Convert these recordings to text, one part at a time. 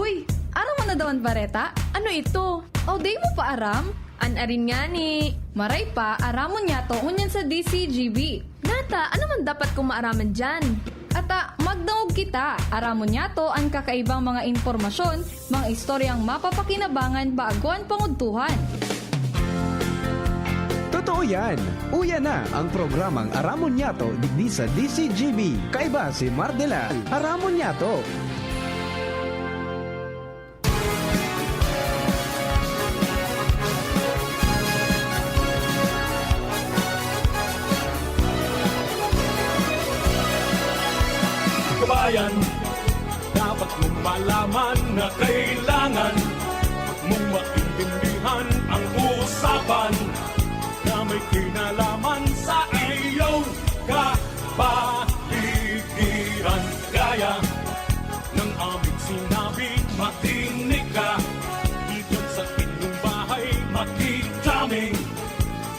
Uy, aram mo na daw ang bareta? Ano ito? O, day mo pa aram? Anarin nga ni. Maray pa, aramon niya to unyan sa DCGB. Nata, ano man dapat kong maaraman dyan? Ata, magdangog kita. Aramon niya to ang kakaibang mga impormasyon, mga istoryang mapapakinabangan baaguan panguntuhan. Totoo yan. Uya na ang programang Aramon Yato digdi sa DCGB. Kaiba si Mardela. Aramon Yato. Kabayan, dapat mong malaman na kailangan mong maintindihan ang usapan na may kinalaman sa iyong kapaligiran. Gaya ng aming sinabi, makinig ka. Dito sa inyong bahay, makikaming.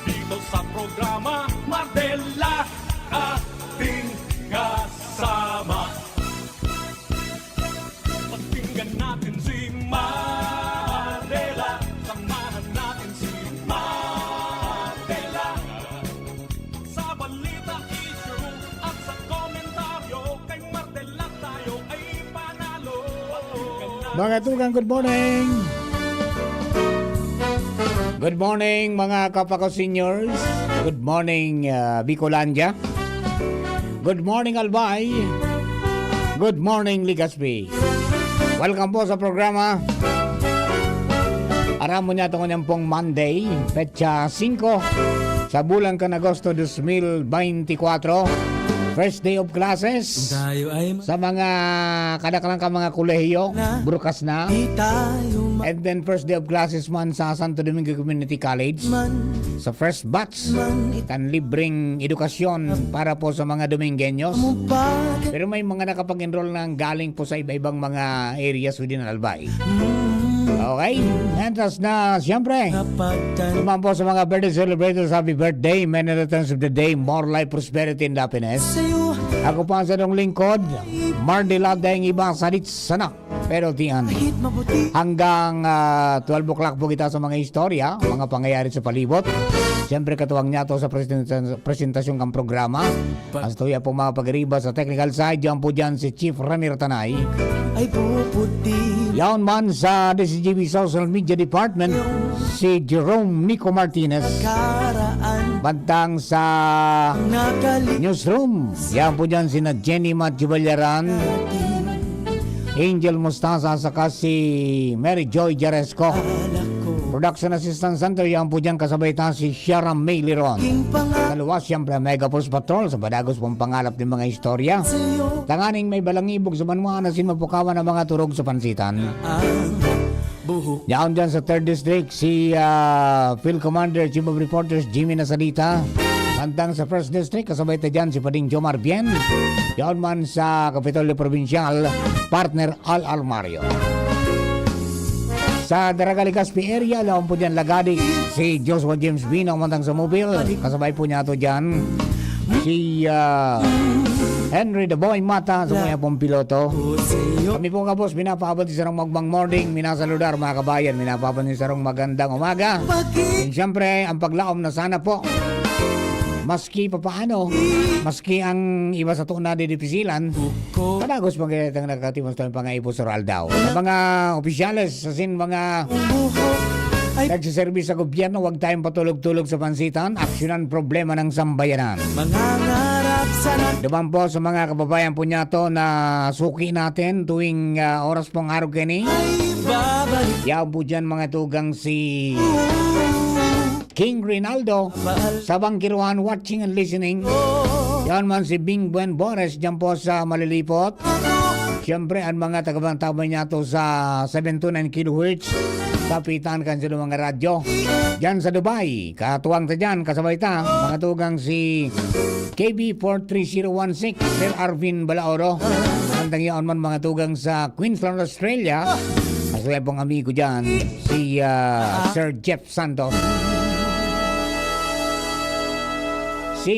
Dito sa programa, Mardela, ating kasama. Pakinggan natin si Mardela. Samahan natin si Mardela. Sa balita, issue at sa komentaryo, kay Mardela tayo ay panalo. Mga tugang, good morning! Good morning mga kapako seniors. Good morning Bicolandia. Good morning Albay. Good morning Legazpi. Welcome po sa programa Aramon Yato kanyang pong Monday, petsa 5 sa bulan kan Agosto 2024. First day of classes sa mga kadakalang ka mga kolehiyo, bukas na. And then first day of classes man sa Santo Domingo Community College. Sa first batch, kan libreng edukasyon para po sa mga Domingueños. Pero may mga nakapag-enroll na galing po sa iba-ibang mga areas within Albay. Okay, entas na siyempre. Naman po sa mga birthday celebrators, happy birthday, many returns of the day, more life, prosperity, and happiness. Ako pa sa nung lingkod, Mardela dahil iba salit sana. Pero tiyan, hanggang 12 o'clock po kita sa mga istorya, mga pangyayari sa palibot. Siyempre katuwang niya to sa presentasyon kang programa. As tuya po mga pag-riba sa technical side, diyan po dyan si Chief Ramir Tanay. Yaon man sa DCGB Social Media Department, si Jerome Nico Martinez. Bantang sa newsroom, yan po dyan si Jenny Matjubalyaran, Angel Mustasa, saka si Mary Joy Jaresco. Production Assistant Center, yan po dyan kasabay ta si Sharon May Liron. Kaluwas siyempre Mega Post Patrol sa badagos pong pangalap ng mga istorya. Tanganing may balangibog sa manmuha na sinmapukawan ng mga turog sa pansitan. Yan dyan sa 3rd District si Field Commander, Chief of Reporters Jimmy Nasalita. Hantang sa 1st District, kasabay ta dyan si Pading Jomar Bien. Yan man sa Kapitolyo Provincial, partner Al Almario. Sa Daraga Legazpi area, laon po dyan Lagadi, si Joshua James Bino, mantang sa Mobile. Kasabay po niya ito dyan si Henry the Boy Mata, sa mga pong piloto. Kami po kapos, minapaabot sa rong magmang morning, minasaludar mga kabayan, minapaabot sa rong magandang umaga. And syempre, ang paglaom na sana po, maski papaano, maski ang iba sa tuna di dipisilan, padagos magkakitang nagkatimos tayo pang-aipo sa Raldao. Sa mga opisyales, sa sin mga nagsiservis sa gobyerno, huwag tayong patulog-tulog sa pansitan, aksyonan problema ng sambayanan. Duman po sa mga kababayan po niya to na suki natin tuwing oras pong araw kini. Yaw po dyan mga tugang si King Rinaldo sa Bangkiruan, watching and listening. Yan man si Bing Buen Boris dyan po sa Malilipot. Siyempre ang mga tagabantabay niya to sa 729 kHz. Kapitan kan sa mga radyo. Dyan sa Dubai, katuwang ta dyan, kasabay ta, mga tugang si KB 43016, Sir Arvin Balaoro. Hantang yan man mga tugang sa Queensland, Australia. Kasabay pong amigo dyan, si Sir Jeff Santos. Si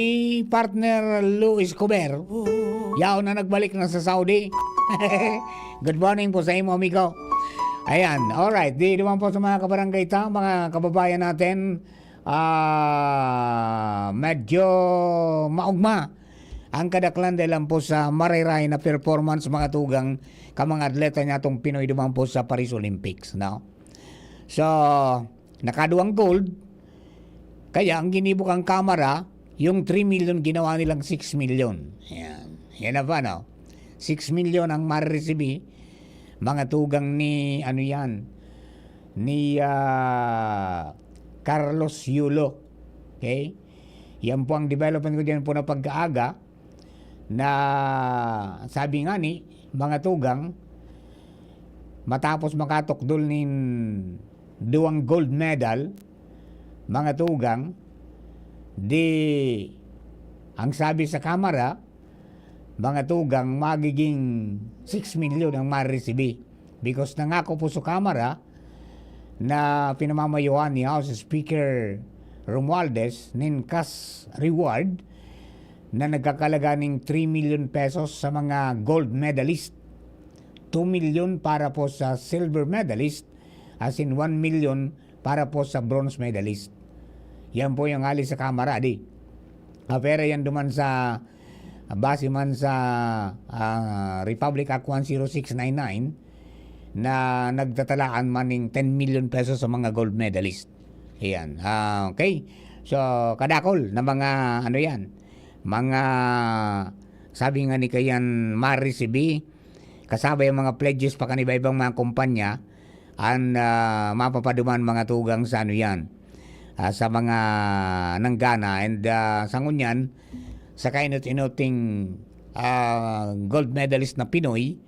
partner Luis Cober, yaw na nagbalik na sa Saudi. Good morning po sa imo, amigo. Ayan, alright. Di naman po sa mga kabarangay ta, mga kababayan natin, medyo maugma ang kadaklan dahil lang po sa mariray na performance mga tugang ka mga atleta niya itong Pinoy naman po sa Paris Olympics. No? So, nakaduang gold, kaya ang ginibok ang kamera, yung 3 million ginawa nilang 6 million. Ayan. Yan na ba, no? 6 million ang marireceive mga tugang ni ano yan ni Carlos Yulo. Okay? Yan po ang development ko diyan po na pagkaaga na sabi nga ni mga tugang matapos makatukdol nin duwang gold medal mga tugang di ang sabi sa kamera mga tugang magiging 6 million ang ma-receive because nangako po sa kamera na pinamamayuhan ni House Speaker Romualdez nin cash reward na nagkakalaga ng 3 million pesos sa mga gold medalist, 2 million para po sa silver medalist, as in 1 million para po sa bronze medalist. Yan po yung alis sa kamera di. Pero yan duman sa base man sa Republic Act 10699 na nagtatalaan man ng 10 million pesos sa mga gold medalist. Ayan. Okay. So, kadakol na mga ano yan. Mga sabi nga ni kayan ma-receive kasabay ang mga pledges pa kaniba ibang mga kumpanya ang mapapaduman mga tugang sa ano yan. Sa mga nanggana and sa ngunyan sa kainot-inoting gold medalist na Pinoy,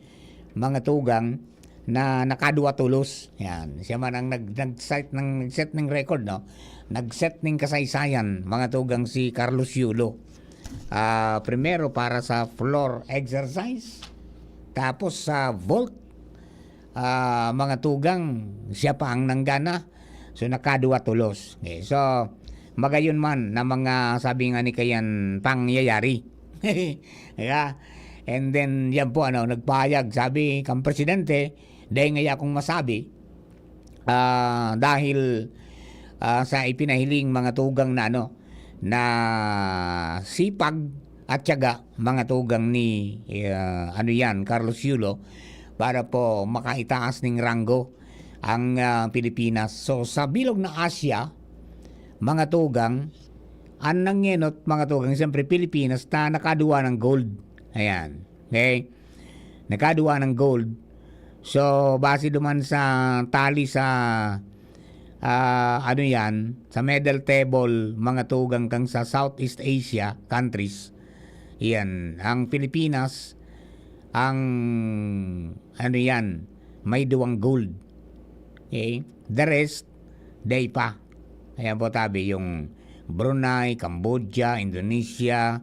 mga tugang na nakadua tulos. Yan. Siya man ang nag-set ng record, no? Nag-set ng kasaysayan, mga tugang si Carlos Yulo. Primero para sa floor exercise, tapos sa vault, mga tugang, siya pa ang nanggana. So, nakadua tulos. Okay. So, magayon man na mga sabi nga ni kayan pangyayari. Yeah. And then yan po nagpahayag sabi kang presidente dahil nga akong masabi dahil sa ipinahiling mga tugang na na sipag at tiyaga mga tugang ni Carlos Yulo para po makaitaas ng ranggo ang Pilipinas. So sa bilog na Asia mga tugang, ang nangyenot mga tugang, siyempre Pilipinas na nakaduwa ng gold. Ayan. Okay? Nakaduwa ng gold. So, base duman sa tali sa sa medal table mga tugang kang sa Southeast Asia countries. Yan. Ang Pilipinas, ang may duwang gold. Okay? The rest, day pa. Ayan po tabi yung Brunei, Cambodia, Indonesia,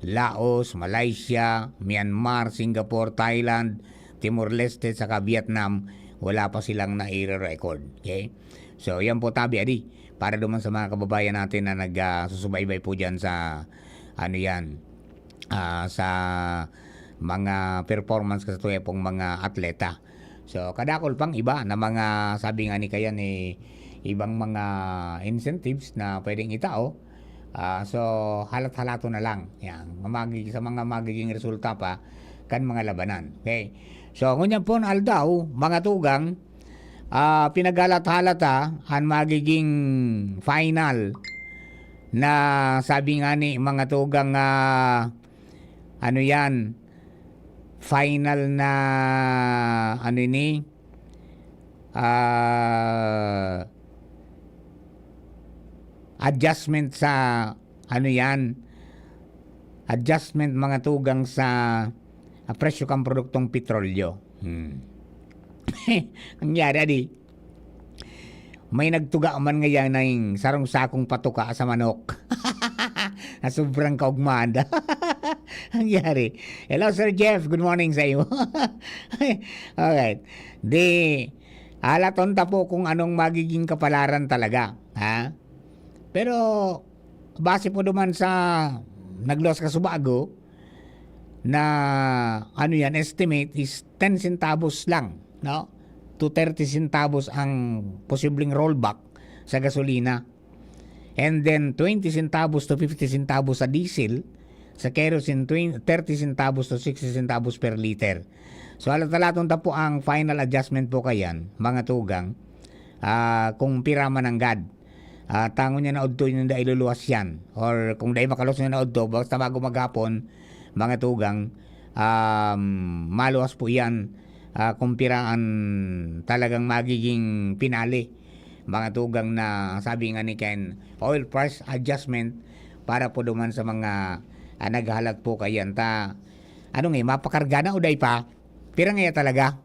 Laos, Malaysia, Myanmar, Singapore, Thailand, Timor-Leste, saka Vietnam, wala pa silang na-record. Okay? So, yan po tabi, adi. Para duman sa mga kababayan natin na nagsusubaybay po dyan sa, sa mga performance kasi ito pong mga atleta. So, kadakol pang iba na mga, sabi nga ni kayan ibang mga incentives na pwedeng itao. So, halat-halato na lang. Yan. Sa mga magiging resulta pa kan mga labanan. Okay? So, ngunyan po aldaw, mga tugang, pinagalat-halata ang magiging final na sabi nga ni mga tugang final na adjustment sa adjustment mga tugang sa presyo kang produktong petrolyo. Ang yari adi may nagtuga man ngayon ng sarong sakong patuka sa manok. Na sobrang kaugmanda. Ang yari. Hello Sir Jeff, good morning sa iyo. Alright. Halaton ta po kung anong magiging kapalaran talaga. Ha? Pero base po duman sa naglos ka subago na estimate is 10 centavos lang, no? to 30 centavos ang posibleng rollback sa gasolina. And then 20 centavos to 50 centavos sa diesel, sa kerosene 30 centavos to 60 centavos per liter. So alat-alatong po ang final adjustment po kayan, mga tugang, kung piraman ng GAD. Tango niya na udto yung da iluluwas yan. Or kung dahil makalos niya na udto, basta bago maghapon, mga tugang, maluwas po yan kung piraan talagang magiging pinali. Mga tugang na sabi nga ni Ken, oil price adjustment para po duman sa mga naghalat po kayan. Ano nga, mapakarga na o dahi pa? Pira nga talaga.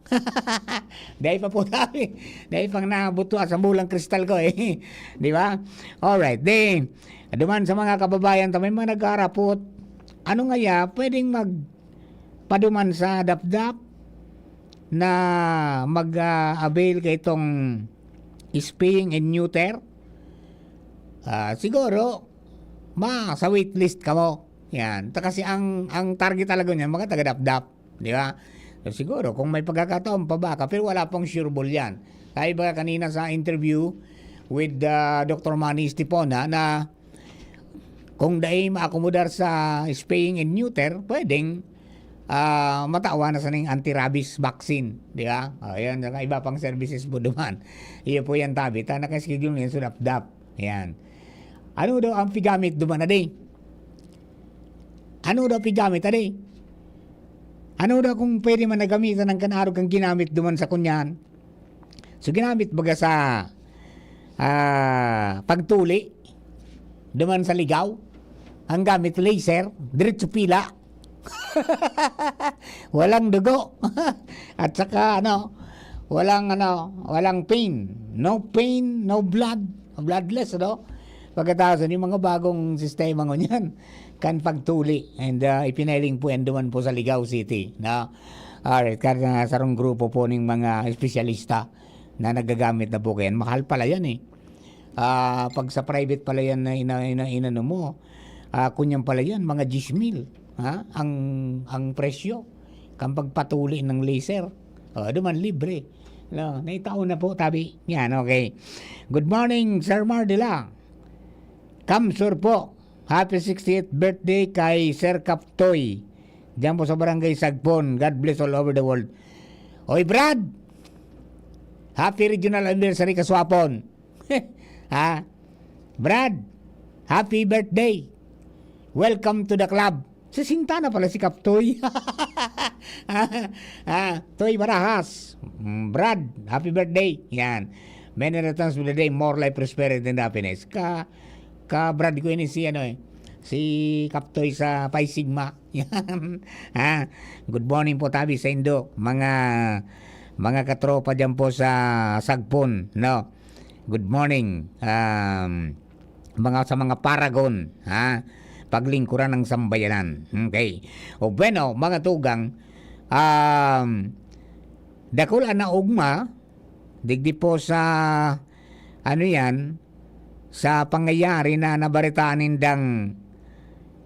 Dahi pa po tabi. Dahi pang nabuto sa bulang kristal ko eh. Di ba? Alright. Then, duman sa mga kababayan, may mga nag-aarapot. Ano nga ya, pwedeng magpaduman sa dapdap na mag-avail kay itong spaying and neuter. Siguro, sa waitlist ka mo. Yan. Kasi ang target talaga niyan, mga taga-dapdap. Di ba? So, siguro, kung may pagkakataon pa baka, pero wala pang sure ball yan. Kaya ba kanina sa interview with Dr. Manny Estipona na kung dahil maakomodar sa spaying and neuter, pwedeng matawa na sa ning anti-rabies vaccine. Di ba? Ayan, iba pang services po duman. Iyo po yan tabi. Nakaschedule yan sa dapdap. Ayan. Ano daw ang pigamit duman na day? Ano daw pigamit na day? Ano daw kung pwede man nagamitan ng kanarog ang ginamit duman sa kunyan? So ginamit baga sa pagtuli duman sa ligaw, ang gamit laser, diretso pila. Walang dugo. At saka walang pain. No pain, no blood. Bloodless, Pagkatapos, yung mga bagong sistema ngunyan, kan pagtuli. And ipinailing po yan duman po sa Ligao City. Alright, kaya sarong grupo po ng mga espesyalista na nagagamit na po kayan. Mahal pala yan eh. Pag sa private pala yan na inano mo, kunyan pala yan, mga 10,000. Ang presyo. Kang pagpatuli ng laser. Duman libre. Naitaon na po, tabi. Yan, okay. Good morning, Sir Mardila. Kamsur po. Happy 68th birthday kay Sir Kaptoy. Diyan po sa Barangay Sagpon. God bless all over the world. Oy, Brad! Happy regional anniversary kaswapon. Brad, happy birthday. Welcome to the club. Sa Sintana pala si Kaptoy. Toy Barahas. Brad, happy birthday. Yan. Many returns with the day, more life, prosperity, and happiness. Brad ko ini si Kaptoy sa Pi Sigma. Yan. Good morning po tabi sa Indo. Mga katropa dyan po sa Sagpon. Good morning. Sa mga Paragon. Paglingkuran ng sambayanan. Okay. O bueno, mga tugang, dakula na ugma, digdi po sa, sa pangyayari na nabaritaan nindang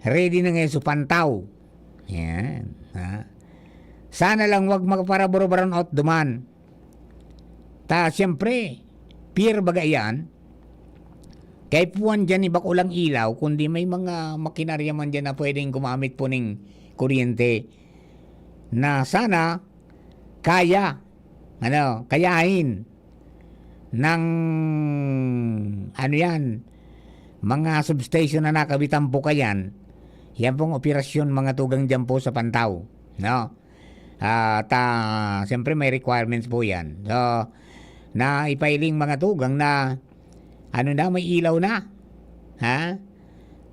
ready na ngayon sa pantaw. Yan. Sana lang wag magparaboro-baron out duman. Siyempre, peer bagayan, kay puwan dyan iba ulang ilaw, kundi may mga makinarya man dyan na pwedeng gumamit po ng kuryente na sana kayahin ng mga substation na nakabitan po kayan. Yan pong operasyon mga tugang dyan po sa pantaw. Siyempre may requirements po yan. So, na ipailing mga tugang na may ilaw na.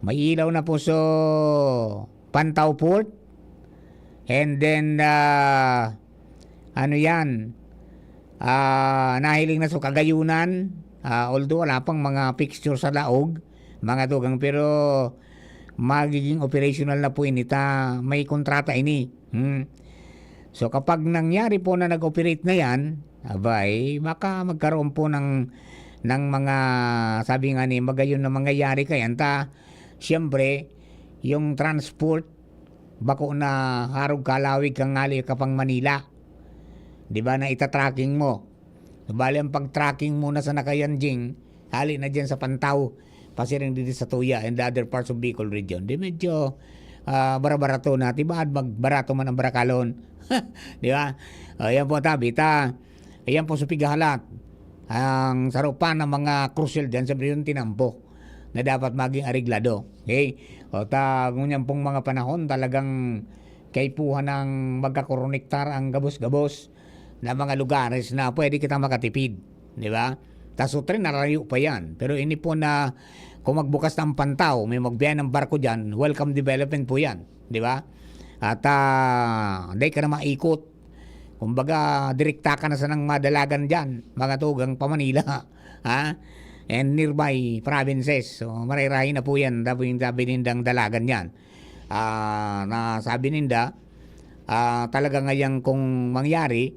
May ilaw na po sa Pantaw Port. And then, nahiling na sa Kagayunan. Although wala pang mga picture sa laog, mga tugang, pero magiging operational na po inita. May kontrata ini. So kapag nangyari po na nag-operate na yan, magkaroon po ng mga, sabi nga ni, magayon na mangyayari kayan. Siyempre, yung transport, bako na harog kalawig kang ngali ka pang Manila. Di ba na itatracking mo? Bali ang pag-tracking muna sa Nakayanjing, hali na dyan sa Pantaw, pasiring dito sa Tuya and the other parts of Bicol region. Di medyo bara-barato na. Diba magbarato man ang Barakalon? Di ba? Ayan po tabi. Ayan po sa Pigahalat. Ang sarupan ng mga crucial dyan sa yung tinampo na dapat maging areglado. Okay? Ngunyan pong mga panahon talagang kaipuhan ng magkakoronektar ang gabos-gabos na mga lugares na pwede kitang makatipid. Di ba? Tapos rin narayo pa yan. Pero ini po na kung magbukas ng Pantaw, may magbiyahe ng barko dyan, welcome development po yan. Di ba? At hindi ka na maikot. Kumbaga, direkta ka na sa nang madalagan dyan, mga tugang pa Manila. Ha? And nearby provinces. So, marirahin na po yan. Sabi nindang dalagan yan. Na sabi ninda, talaga ngayon kung mangyari,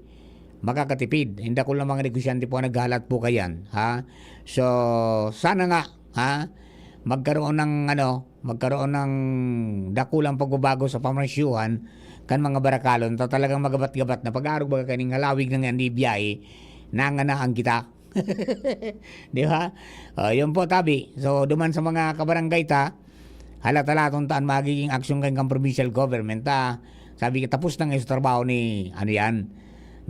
makakatipid. Hindi ko lang mga negosyante po naghalat po kayan. Ha? So, sana nga, ha? Magkaroon ng dakulang pagbabago sa pamasyuhan kan mga Barakalon. Talagang magabat-gabat na pag-arog baga kaning halawig ng andibiyay, nanganaan kita. Di ba? Yun po tabi. So, duman sa mga kabarangay halata-latong taan magiging aksyon kang provincial government sabi ka tapos na ngayon sa trabaho ni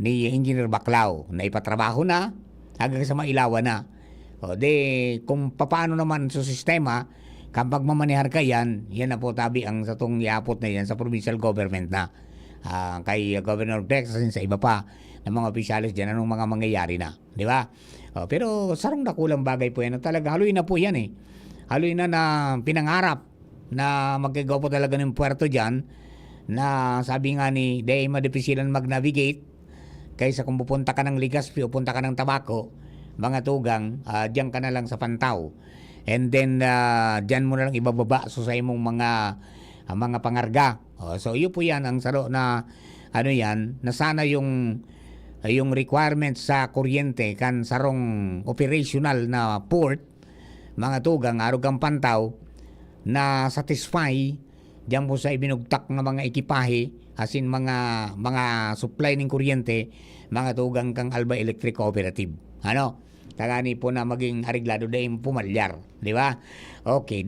Engineer Baclao na ipatrabaho na hanggang sa mailawan na. Kung paano naman sa sistema kapag mamanihar ka yan na po tabi ang sa tong iapot na yan sa provincial government na kay Governor Texas sa iba pa ng mga opisyalis dyan anong mga mangyayari na. Di ba? Pero sarong nakulang bagay po yan na talaga haloy na po yan haloy na pinangarap na magkagawa po talaga ng puerto dyan na sabi nga ni Day madipisilan mag-navigate kaysa kung pupunta ka ng Legazpi o punta ka ng Tabaco, mga tugang, dyan ka na lang sa Pantaw. And then, dyan mo na lang ibababa sa imong mga pangarga. So, yun po yan ang saro na, na sana yung requirements sa kuryente kan sarong operational na port, mga tugang, arugang Pantaw, na satisfy diyan po sa ibinugtak ng mga ekipahe asin mga supply ng kuryente mga tugang kang Alba Electric Cooperative. Tagani po na maging areglado dahil pumalyar, di ba? Okay,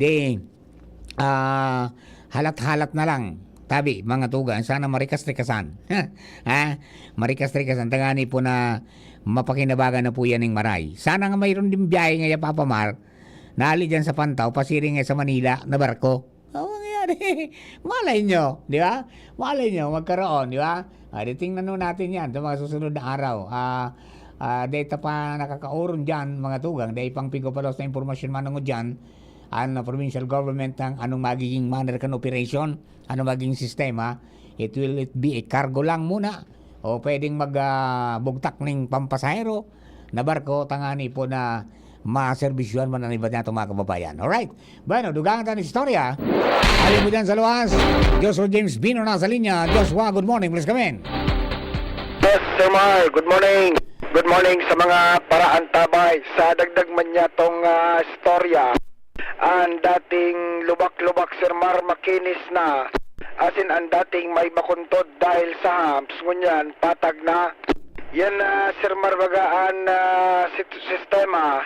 halat-halat na lang tabi mga tugang sana marikas-rikasan. Marikas-rikasan tagani po na mapakinabagan na po yan ng maray. Sana nga mayroon din biyahe ngayon Papamar naali dyan sa Pantaw, pasiring sa Manila na barko. Mangyayari. Malay nyo, di ba? Malay nyo, magkaroon, di ba? Tingnan natin yan sa mga susunod na araw. Data pa nakakauron dyan, mga tugang, dahil pang pigopalos na impormasyon man dyan, ang provincial government ng anong magiging manner kan operation, anong magiging sistema, it be a cargo lang muna, o pwedeng magbugtak ng pampasahero na barko, tangani po na maserbisyuhan man ang iba niya itong mga kababayan. Alright. Bueno, dugangan tayo ng istorya. Alim mo dyan sa luwas. Joshua James Bino na sa linya. Joshua, good morning. Please come in. Yes, Sir Mar. Good morning. Good morning sa mga paraan tabay. Sa dagdag man niya itong istorya. Ang dating lubak-lubak, Sir Mar, makinis na. Asin ang dating may bakuntod dahil sa hams. Ngunyan, patag na. Yan Sir Marbagaan sistema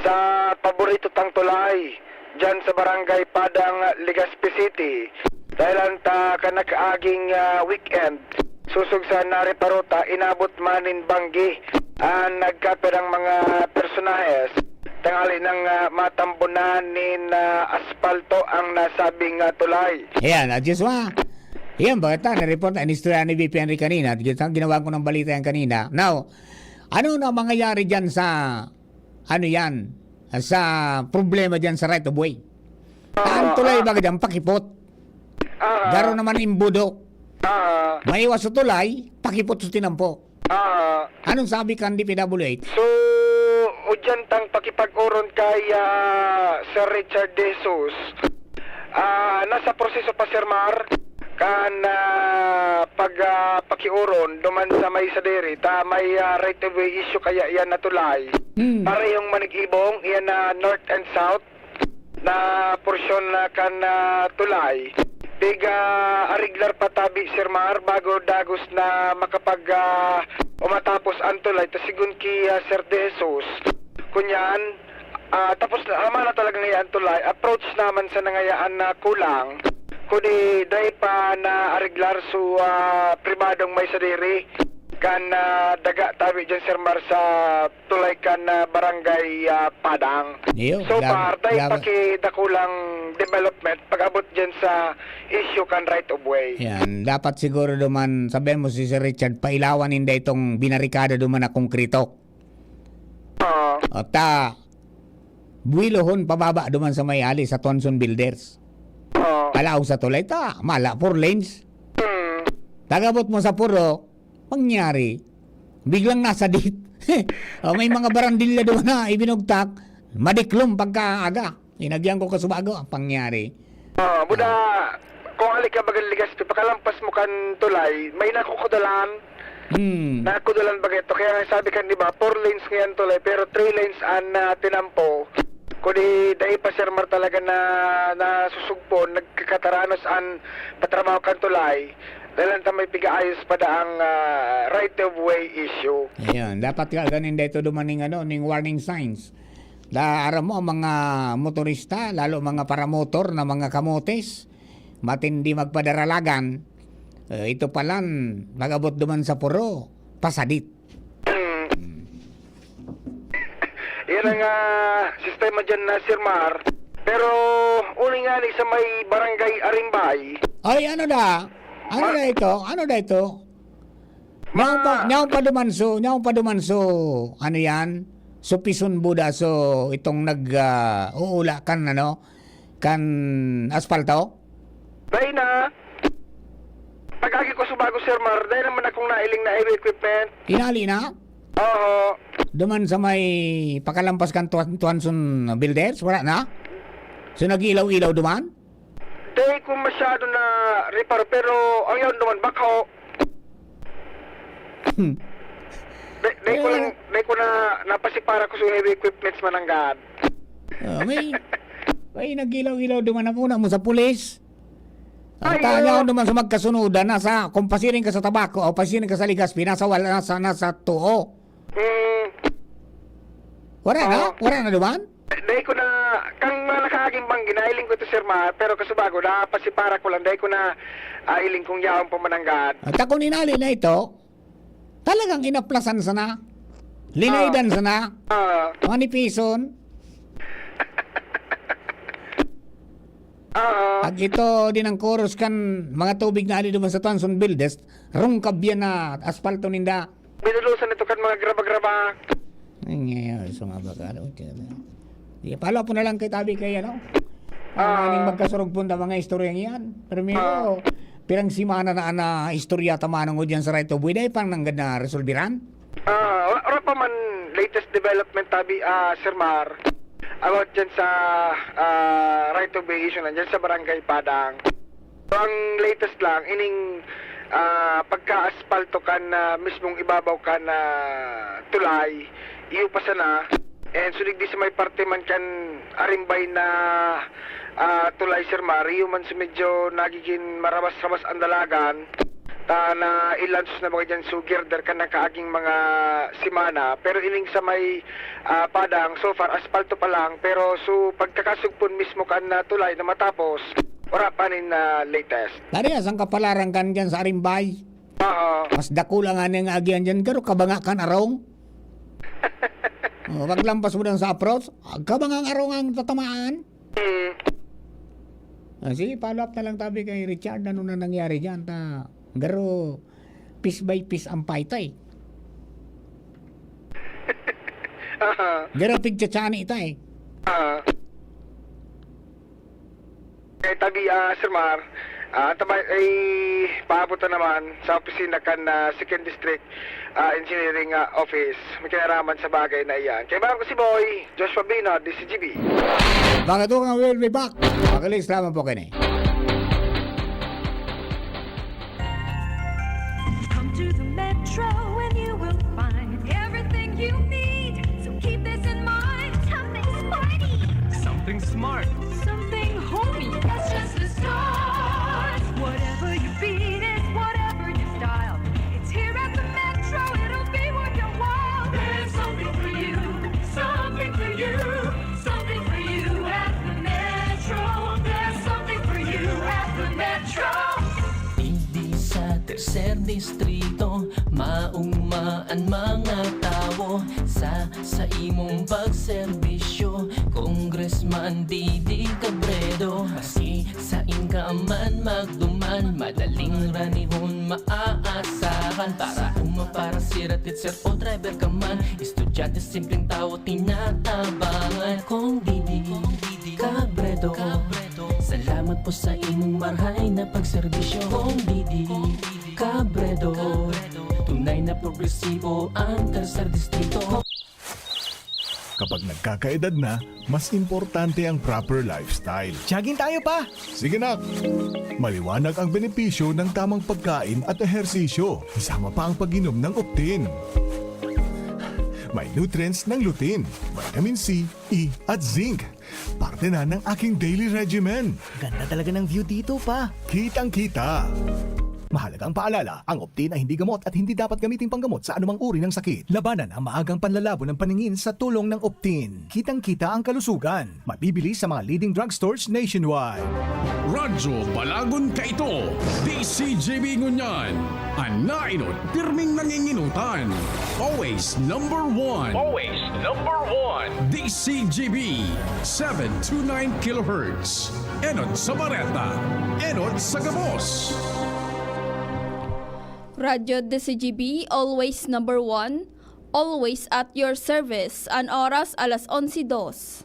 sa paborito tang tulay dyan sa barangay Padang, Legazpi City. Dahil ta kanakaaging weekend susug sa nariparuta inabot manin banggi ang nagkapirang mga personahes tangali ng matambunan aspalto ang nasabing tulay. Ayan, Joshua. Yan, bakit na-report ang istorya ni VP Henry kanina. Ginawa ko ng balita yan kanina. Now, ano na mangyayari dyan sa, sa problema dyan sa right of way? Ang tulay ba dyan, pakipot? Garo naman imbudok. Maiwas sa tulay, pakipot sa tinampo. Anong sabi ka ng DPWH? So, o dyan tang pakipag-uron kay Sir Richard De Jesus. Nasa proseso pa, Sir Mar. Kan pakiuron duman sa may sadiri may right of way issue kaya yan na tulay para yung manigibong yan na north and south na porsyon na kan tulay Biga ariglar patabi Sir Mar bago dagos na makapag umatapos antulay ta sigun ki Sir De Jesus. Kunyan tapos ama na talaga ngayaan tulay approach naman sa nangayaan na kulang kundi dahil pa na ariglar su pribadong may sadiri kan daga tabi dyan Sir Mar sa tulay kan barangay Padang. Iyo, So far, dahil lab- pakidakulang development pag-abot dyan sa issue kan right of way. Yan, dapat siguro duman, sabihin mo si Sir Richard, pailawan hindi itong binarikada duman na konkrito. Oo. At buwilohon pababa duman sa may ali sa Thomson Builders. Oo. Alaw sa tulay ta, mala 4 lanes. Hmm. Tagabot mo sa puro, pangyari, biglang nasa dit. May mga barandilla doon na ibinugtak, madiklom pagkaaga. Inagyan ko kasubago ang pangyari. Buda, kung alik ka bagal ligas, pakalampas mo kan tulay, may nakukudalan. Nakudalan ba ito? Kaya nga sabi kan, di ba, 4 lanes ngayon tulay, pero 3 lanes an tinampo. Kundi dahil pa Sir Mar talaga na susugpo, nagkakataranos an patrabaho kan tulay. Dahil may pigaayos pa ang right of way issue. Ayan, dapat ka ganin dito dumaning ning warning signs. Aram mo ang mga motorista, lalo mga paramotor na mga kamotes, matindi magpadaralagan. Ito palan, magabot duman sa puro, pasadit. Yan ang sistema dyan na Sir Mar. Pero uli nga ni sa may barangay Arimbay. Ay, ano da? Ano da ito? Ano da ito? Nyaw pa dumanso, ano yan? So pison buda so itong uula kan kan asfalto. Dahil na pag-agi ko subago Sir Mar, dahil naman akong nailing na heavy equipment. Inali na. Oo. Duman sa may pakalampas kan Thomson Builders, wala na. So nag-ilaw-ilaw duman. Dahil ko masyado na reparo, pero ang yun naman bako. Dahil ko na napasipara ko sa heavy equipments mananggad. May nag-ilaw-ilaw duman na muna mo sa pulis. Ang Ay, tanya naman sa magkasunodan, nasa, kung pasiring ka sa tabako o pasiring ka sa Ligaspi, nasa tuo. Wala na duman? Dahil ko na, kang nakakaging bang ginailing ko to Sir Mar, pero kasubago, napasipara ko lang, dahil ko na iling kong yaong pamananggad. At ako ninali na ito, talagang inaplasan sana. Linaydan sana. Manipison. At ito din ang chorus kan mga tubig na ali duman sa Thomson Builders, rungkab yan na asfalto ninda. Binulusan ito kan mga graba-graba. Ay, ngayon, sumabagalo. Di, pala po na lang kay tabi kay aning magkasurog punta mga istoryang yan. Primero, pirang simana na istorya tamanang ko dyan sa right of way, dahil pang nanggad na resolviran. Wala pa man latest development tabi, Sir Mar, about dyan sa right of way issue na dyan sa barangay Padang. So, ang latest lang, ining pagka-asfalto kan mismong ibabaw kan tulay, iyo pa sana, and sulig di sa may parte man kan Arimbay na tulay Sir Mar, iyo man sa medyo nagiging marabas-rabas ang dalagan, ta na ilan na mga dyan sugirder ka na kaaging mga simana, pero ining sa may Padang, so far asfalto pa lang, pero so pagkakasugpon mismo kan tulay na matapos, wala pa rin latest. Parehas ang kapalaran kan dyan sa Arimbay. Mas dakula nga nga agyan dyan, pero kabanga kan arong. Paglampas mo lang sa approach, kabangang arong ang tatamaan. Sige, follow up na lang tabi kay Richard, ano na nangyari dyan. Garo, piece by piece ang paitay. Garo, pigtsatsani ita eh. Kaya tabi, Sir Mar, ay paabot na naman sa opisina kan 2nd District Engineering Office. May kinaraman sa bagay na iyan. Kaya bago si Boy, Joshua Bino, DCGB. Bakit ko nga will be back? Pakalis lamang po kayo Come to the Metro and you will find everything you need. So keep this in mind. Something sporty. Something smart. Something homey. That's just the start. tercer distrito, maugmaan mga tao sa imong pagserbisyo. Congressman Didi Cabredo, maski sa inka man magduman, madaling ranihon maaasahan. Para siratit sir o driver ka man, estudyante simpleng tao tinatabangan. Kung Didi Cabredo, salamat po sa imong marhay na pagserbisyo. Kung Didi Cabredo, tunay na progresibo ang tercer distrito. Kapag nagkakaedad na, mas importante ang proper lifestyle. Jogging tayo pa! Sige nak! Maliwanag ang benepisyo ng tamang pagkain at ehersisyo. Isama pa ang pag-inom ng Optin. May nutrients ng lutein, vitamin C, E at zinc. Parte na ng aking daily regimen. Ganda talaga ng view dito pa. Kitang-kita! Mahalagang paalala, ang Optin ay hindi gamot at hindi dapat gamitin panggamot sa anumang uri ng sakit. Labanan ang maagang panlalabo ng paningin sa tulong ng Optin. Kitang-kita ang kalusugan. Mabibili sa mga leading drugstores nationwide. Radyo Balagon Kaito, DCGB Ngunyan, Anainot, pirming nanginginutan. Always number one. Always number one. DCGB, 729 kHz. Enot sa Bareta, Enot sa Gabos. Radyo DCGB, always number one, always at your service. An oras, 11:02.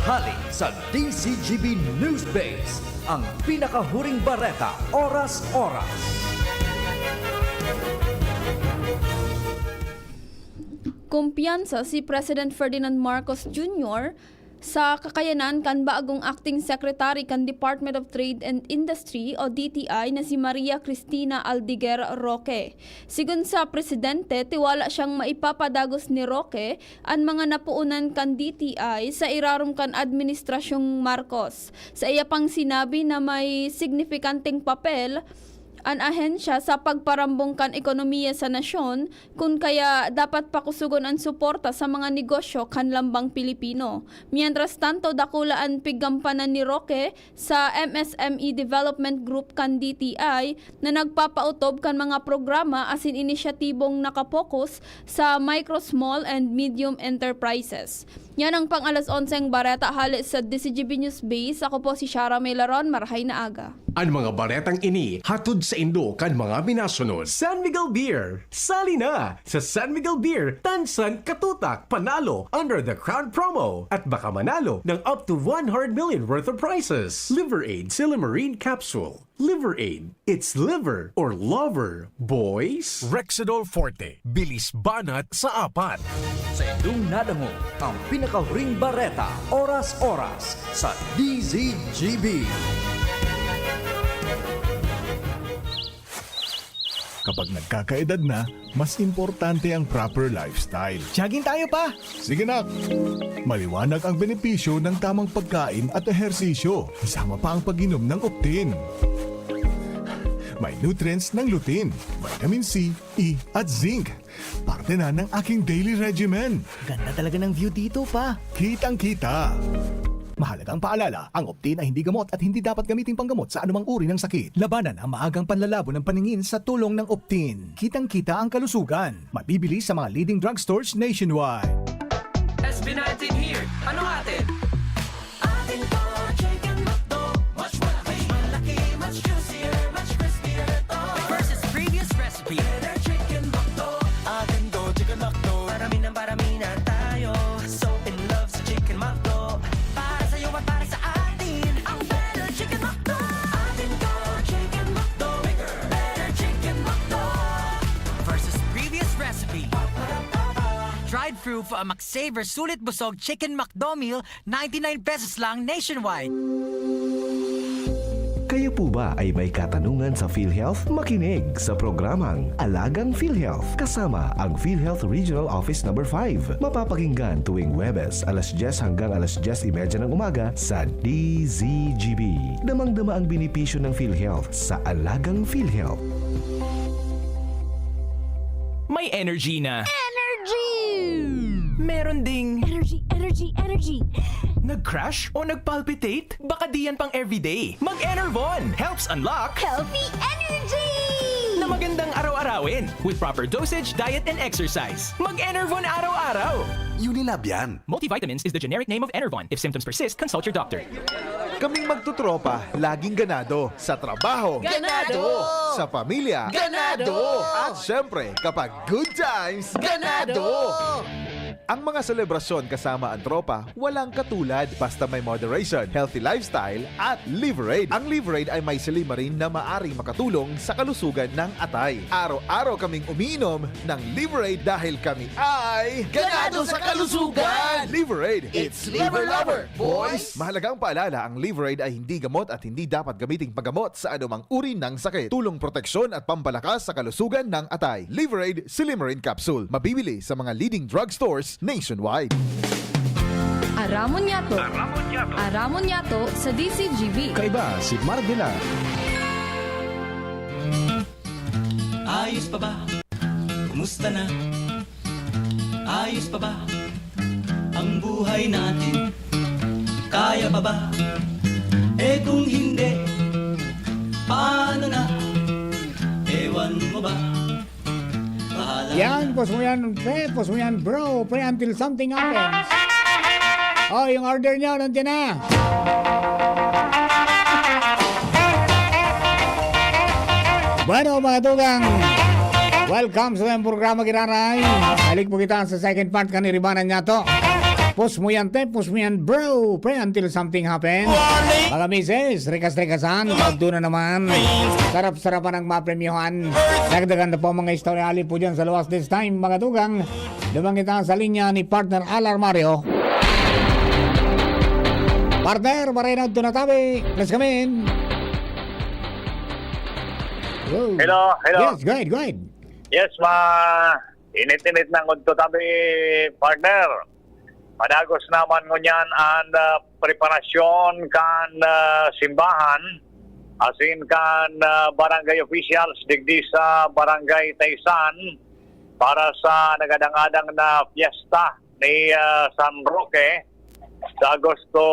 Hali sa DCGB News Base, ang pinakahuring bareta, oras-oras. Kumpiyansa si President Ferdinand Marcos Jr. sa kakayanan kan baagong acting secretary kan Department of Trade and Industry o DTI na si Maria Cristina Aldiger Roque. Sigun sa presidente, tiwala siyang maipapadagos ni Roque ang mga napuunan kan DTI sa irarum kan administrasyong Marcos. Sa iya pang sinabi na may signifikanteng papel ang ahensya sa pagparambong kan ekonomiya sa nasyon, kung kaya dapat pakusugon ang suporta sa mga negosyo kan lambang Pilipino. Mientras tanto, dakula ang pigampanan ni Roque sa MSME Development Group kan DTI na nagpapautob kan mga programa asin inisyatibong nakapokus sa micro, small and medium enterprises. Yan ang pang alas 11 bareta hali sa DCGB News Base. Ako po si Shara Melaron, marahay na aga. Ang mga baretang ini hatod sa Indo kan mga minasunod. San Miguel Beer, sali na sa San Miguel Beer, tansan katutak, panalo under the crowd promo at baka manalo ng up to 100 million worth of prizes. Liver Aid Silimarine Capsule. Liver Aid. It's liver or lover, boys. Rexidol Forte, bilis banat sa apat. Sa inyong nadango, ang pinakahuring bareta, oras-oras sa DZGB. Kapag nagkakaedad na, mas importante ang proper lifestyle. Jogging tayo pa! Sige nak! Maliwanag ang benepisyo ng tamang pagkain at ehersisyo. Isama pa ang pag-inom ng Optin. May nutrients ng lutein, vitamin C, E at zinc. Parte na ng aking daily regimen. Ganda talaga ng view dito pa. Kitang-kita! Mahalagang paalala, ang Optin ay hindi gamot at hindi dapat gamitin panggamot sa anumang uri ng sakit. Labanan ang maagang panlalabo ng paningin sa tulong ng Optin. Kitang-kita ang kalusugan. Mabibili sa mga leading drugstores nationwide. SB19 here, ano atin? Atin to, chicken McDo. Much malaki, much juicier, much crispier to. Versus previous recipe. Better chicken McDo. Atin to, chicken McDo. Parami na tayo. So in love sa chicken McDo. Para sa'yo at para sa atin. Ang better chicken McDo. Atin to, chicken McDo. Bigger, better chicken McDo. Versus previous recipe. Dried through for a McSaver Sulit Busog Chicken McDo meal, 99 pesos lang nationwide. Kayo po ba ay may katanungan sa PhilHealth? Makinig sa programang Alagang PhilHealth kasama ang PhilHealth Regional Office No. 5. Mapapakinggan tuwing Huwebes, alas 10 hanggang alas 10:30 ng umaga sa DZGB. Damang-dama ang benepisyo ng PhilHealth sa Alagang PhilHealth. May energy na. Energy! Meron ding Energy! nag-crash o nag-palpitate? Baka diyan pang everyday. Mag-Enervon helps unlock Healthy energy! na magandang araw-arawin with proper dosage, diet, and exercise. Mag-Enervon araw-araw! Unilab yan. Multivitamins is the generic name of Enervon. If symptoms persist, consult your doctor. Kaming magtutropa, laging ganado. Sa trabaho, Ganado! Sa pamilya, Ganado! At syempre, kapag good times, ganado! Ang mga selebrasyon kasama ang tropa, walang katulad basta may moderation, healthy lifestyle at Liverade. Ang Liverade ay may silimarin na maaring makatulong sa kalusugan ng atay. Araw-araw kaming umiinom ng Liverade dahil kami ay Ganado sa kalusugan! Liverade, It's Liver Lover, boys! Mahalagang paalala, ang Liverade ay hindi gamot at hindi dapat gamiting paggamot sa anumang uri ng sakit. Tulong proteksyon at pampalakas sa kalusugan ng atay. Liverade Silimarin Capsule. Mabibili sa mga leading drugstores nationwide. Aramon Yato. Aramon Yato sa DCGB. Kaiba si Mardila. Ayos pa ba? Kumusta na? Ayos pa ba? Ang buhay natin? Kaya pa ba? Eh kung hindi, paano na? Ewan mo ba? Bahala Yan, pos mo yan, bro. Pre, until something happens. Oh, yung order nyo, nandiyan na. Bueno, mga tugang, welcome sa yung programa Kiraray. Halik po kita sa second part kaniribanan niya to. Pos mo yan, bro. Pre, until something happens. Mga mises, rekas-rekasan, pagdo na naman. Sarap-sarapan ang mapremyohan. Dagdagan na po mga istoryali po dyan sa luwas this time, mga tugang. Lumang kita sa linya ni partner Alar Mario. Partner, maray na tunatabi. Let's come in. Whoa. Hello. Yes, go ahead. Yes, init-init ng unto tabi, partner. Madagos naman ngunyan ang preparasyon kan simbahan, asin kan barangay officials digdi sa barangay Taysan para sa nagadang-adang na fiesta ni San Roque sa Agosto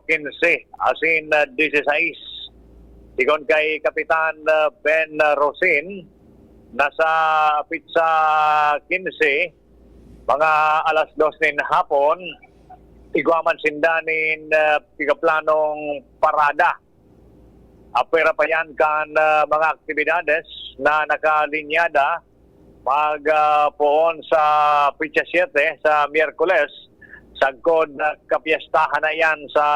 15, asin 16. Sigon kay Kapitan Ben Rosin, nasa pizza 15, mga alas 2 nin hapon, igwaman sindanin pigaplanong parada. Apera pa yan kan mga aktibidades na nakalinyada magpoon sa pizza 7 sa Miyerkules. Sagkod kapiestahan na yan sa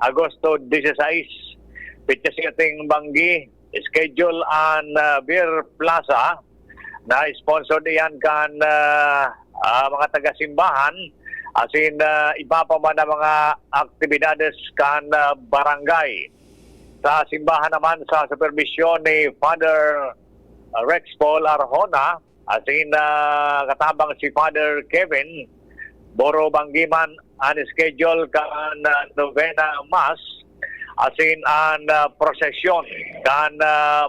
Agosto 16. Pizza 7 Banggi, schedule an Beer Plaza na sponsor diyan kan mga taga-simbahan, asin iba pa man na mga aktibidades kan barangay. Sa simbahan naman sa supervisyon ni Father Rex Paul Arjona, asin katabang si Father Kevin Boro Banggiman, an schedule kan novena mass, asin an prosesyon kan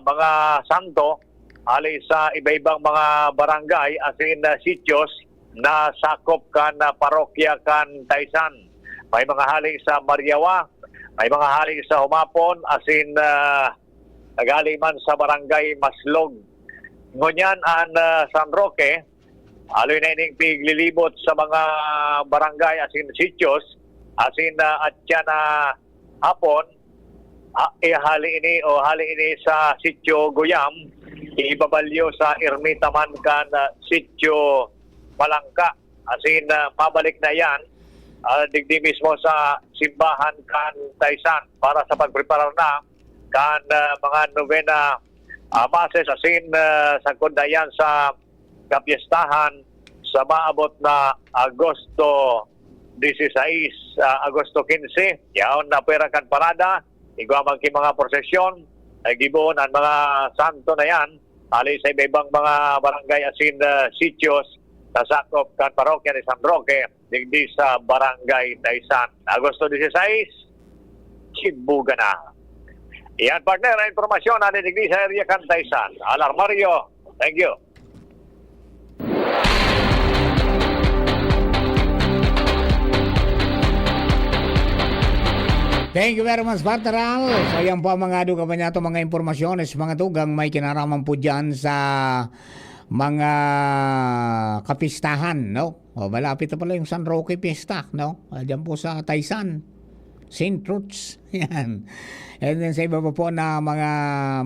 mga santo ali sa iba-ibang mga barangay asin sityos na sakop kan parokya kan Taysan. May mga hali sa Mariawa, may mga hali sa Humapon, asin nagali man sa barangay Maslog. Ngunyan ang San Roque, aloy na ining piglilibot sa mga barangay asin sityos, asin at yan na hapon, hali ini sa sityo Guyam, ibabalyo sa Ermita man kan sityo Malangka. Asin pabalik na yan digdi mismo sa simbahan kan Taysan para sa pagpreparar na kan mga novena masses, asin sa kundayan sa kapiestahan sa maabot na Agosto 16, Agosto 15. Yaon na pera kan parada, igwamang ki mga prosesyon, gibuon ang mga santo na yan, ali sa ibang mga barangay asin sityos sa sakop kan parokya ni San Roque, digdi sa barangay Taysan. Agosto 16, Sibuga na. Iyan, partner, ang informasyon na digdi sa area kan Taysan. Alar Mario, thank you. Thank you very much, Partneral. So, yan po ang mga duga pa niya ito, mga impormasyones, mga tugang may kinaraman po dyan sa mga kapistahan, no? O, malapit na pala yung San Roque Fiesta, no? Diyan po sa Taysan, St. Ruths, yan. And then sa iba pa po na mga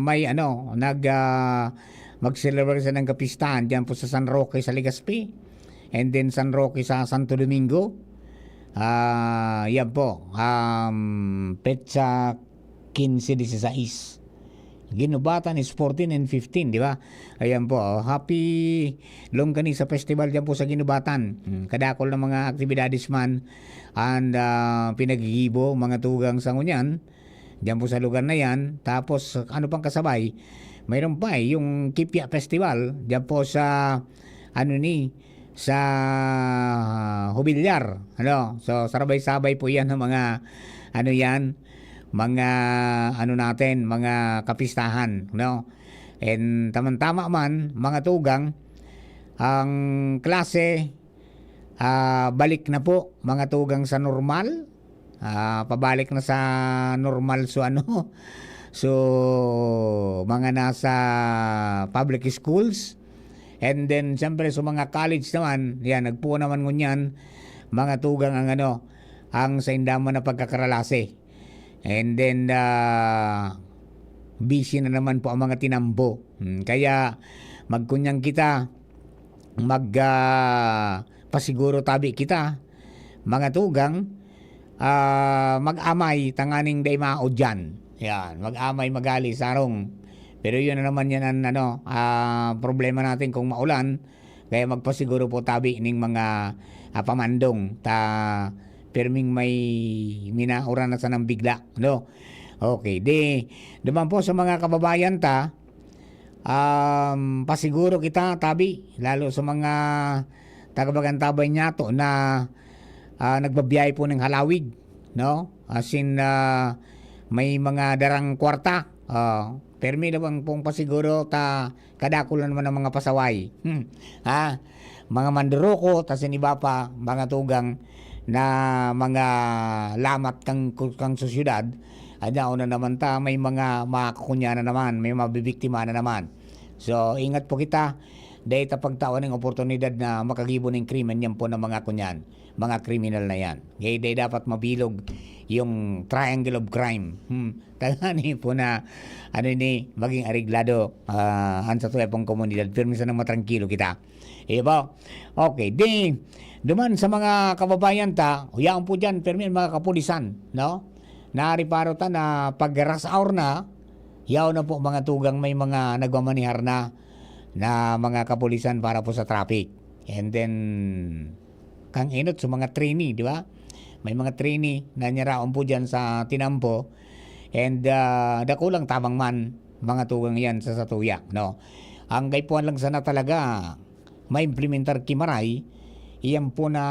may mag-celebrate ng kapistahan, diyan po sa San Roque sa Legazpi, and then San Roque sa Santo Domingo. Yan po, petsa 15-16. Ginubatan is 14 and 15, di ba? Ayan po, happy Longganisa Festival dyan po sa Ginubatan. Kadakol ng mga aktibidades man and pinagigibo, mga tugang sangunyan dyan po sa lugar na yan. Tapos ano pang kasabay, mayroon pa yung Kipya Festival dyan po sa sa Hubilyar, so sabay-sabay po yan ng mga mga kapistahan, and tamang-tama man mga tugang, ang klase balik na po mga tugang sa normal, pabalik na sa normal, so mga nasa public schools. And then, siyempre, sa mga college naman, yan, nagpuo naman ngunyan, mga tugang ang ang sa indaman na pagkakaralase. And then, busy na naman po ang mga tinambo. Kaya, magkunyang kita, pasiguro tabi kita, mga tugang, mag-amay, tanganing day mao dyan. Yan, mag-amay magali sarong. Pero yun na naman yan ang problema natin kung maulan. Kaya magpasiguro po tabi ning mga pamandong perming may minaura na sa nang bigla. Okay, naman po sa mga kababayan pasiguro kita tabi, lalo sa mga tagabagantabay niya to na nagbabiyay po ng halawig, as in may mga darang kwarta, permi naman pong pasiguro kadakulan naman ng mga pasaway. Mga manduroko, tas iba pa, mga tugang na mga lamat kang sosyudad, na naman may mga makakunya na naman, may mabibiktima na naman. So, ingat po kita, dahil pagtawan ng oportunidad na makagibo ng krimen yan po ng mga kunyan, mga kriminal na yan. Dahil dapat mabilog yung triangle of crime. Tagani po na maging ariglado ang sa tuwa pong komunidad. Pero minsan nang matrangkilo kita. Iba? Okay. Duman sa mga kababayan huyaan po dyan, pero mga kapulisan, Naariparo na pag-rush hour na, yaw na po mga tugang may mga nagmamanihar na mga kapulisan para po sa traffic. And then, kang inot sa mga trainee, di ba? May mga trainee na nyaraon po dyan sa tinampo. And dakulang tamang man, mga tugang yan sa satuya. Ang gaypuan lang sana talaga, ma-implementar kimaray, iyan po na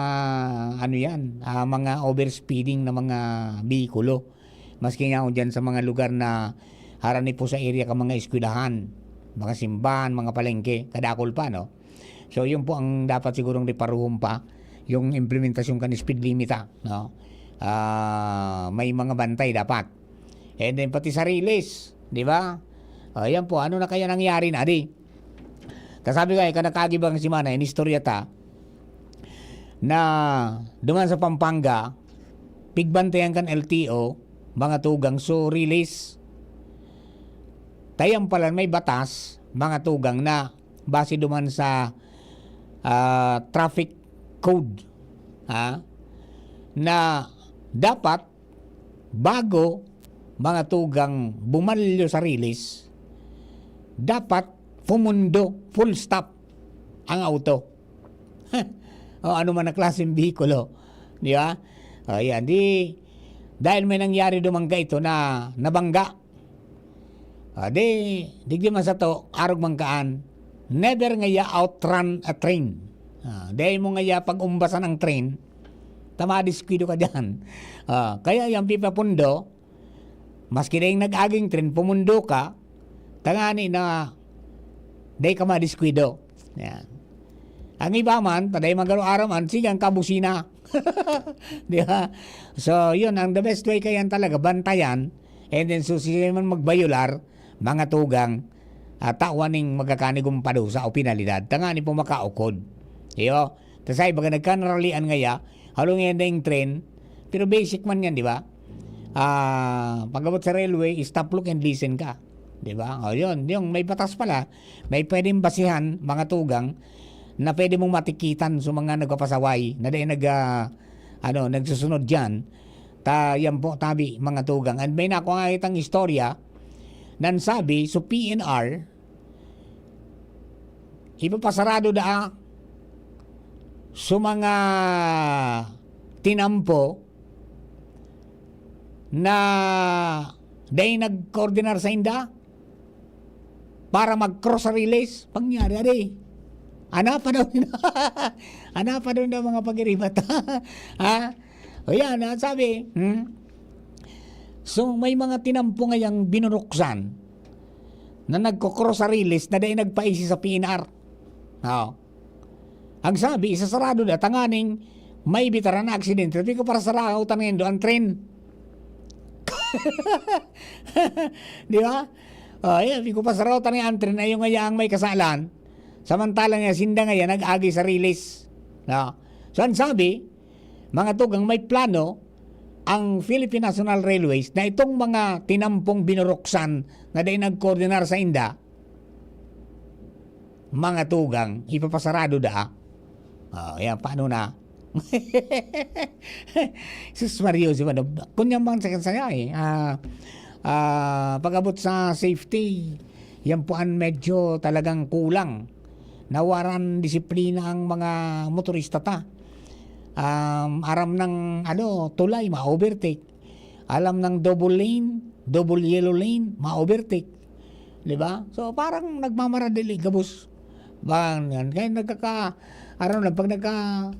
mga overspeeding na mga bihikulo. Maski nga dyan sa mga lugar na harani po sa area ka mga eskwelahan, mga simbahan, mga palengke, kadakol pa, So yun po ang dapat sigurong riparuhon pa, yung implementasyon kan speed limit, may mga bantay dapat. And then pati sa release, di ba? Ayan po, ano na kaya nangyari na, Kasabi ko kanakagibang si Mana, inistorya na duman sa Pampanga, pigbantayan kan LTO, mga tugang, so release. Tayang pala may batas, mga tugang na base duman sa traffic code, na dapat bago mga tugang bumalyo sa release, dapat pumundo, full stop ang auto. O ano man na klaseng bihikulo, di ba? Ayan, dahil may nangyari dumangga ito na nabangga, digdi man sa to, arog mangkaan, never ngaya outrun a train. Dahil mo ngaya pag-umbasan ng train, tamadisquido ka dyan. Kaya yung pipapundo, maski na yung nag-aging train, pumundo ka, tangani na dahil ka madisquido. Yan. Ang iba man, taday magaro-araw man, sigang kabusina. Di ba? So, yun, ang the best way kayan talaga, bantayan, and then susiya man magbayular, mga tugang, tawaning magkakanigong pado sa opinalidad, tangani po makaukod. Iyo, tasay, baga nagkanaralian ngaya, halong yan na yung train, pero basic man yan, di ba? Pagabot sa railway, stop, look, and listen ka. Di ba? O yun, yung may batas pala, may pwedeng basihan, mga tugang, na pwede mong matikitan sa mga nagpapasaway, na dahil nagsusunod dyan, yan po, tabi, mga tugang. And may nakuha itang istorya, nan sabi, so PNR, ipapasarado da sa mga tinampo na dahil nag-coordinar sa inda para mag-cross release, pangyari ari. Ana pa daw mga pag-iribat. Ha? O yan, sabi, so may mga tinampo ngayang binuruksan na nagko-cross release na dahil nagpaisi sa PNR. Ang sabi, isasarado na tanganing may bitaran na aksidente. Sabi ko para sarao tangin do ang train. Di ba? Sabi ko pa sarao tangin ang train ay yung ngayaang may kasalan. Samantalang nga sinda ngayon nag-agi sa release. So ang sabi, mga tugang may plano ang Philippine National Railways na itong mga tinampong binuruksan na dahil nag-coordinar sa inda, mga tugang, ipapasarado da. Yan, paano na? Sus Mario, si Mano, kunyang bang saya pag-abot sa safety, yan po ang medyo talagang kulang. Nawaran disiplina ang mga motorista ta. Aram ng tulay, ma-overtake. Alam ng double lane, double yellow lane, ma-overtake. Di ba? So parang nagmamaradili, gabos. Kaya pag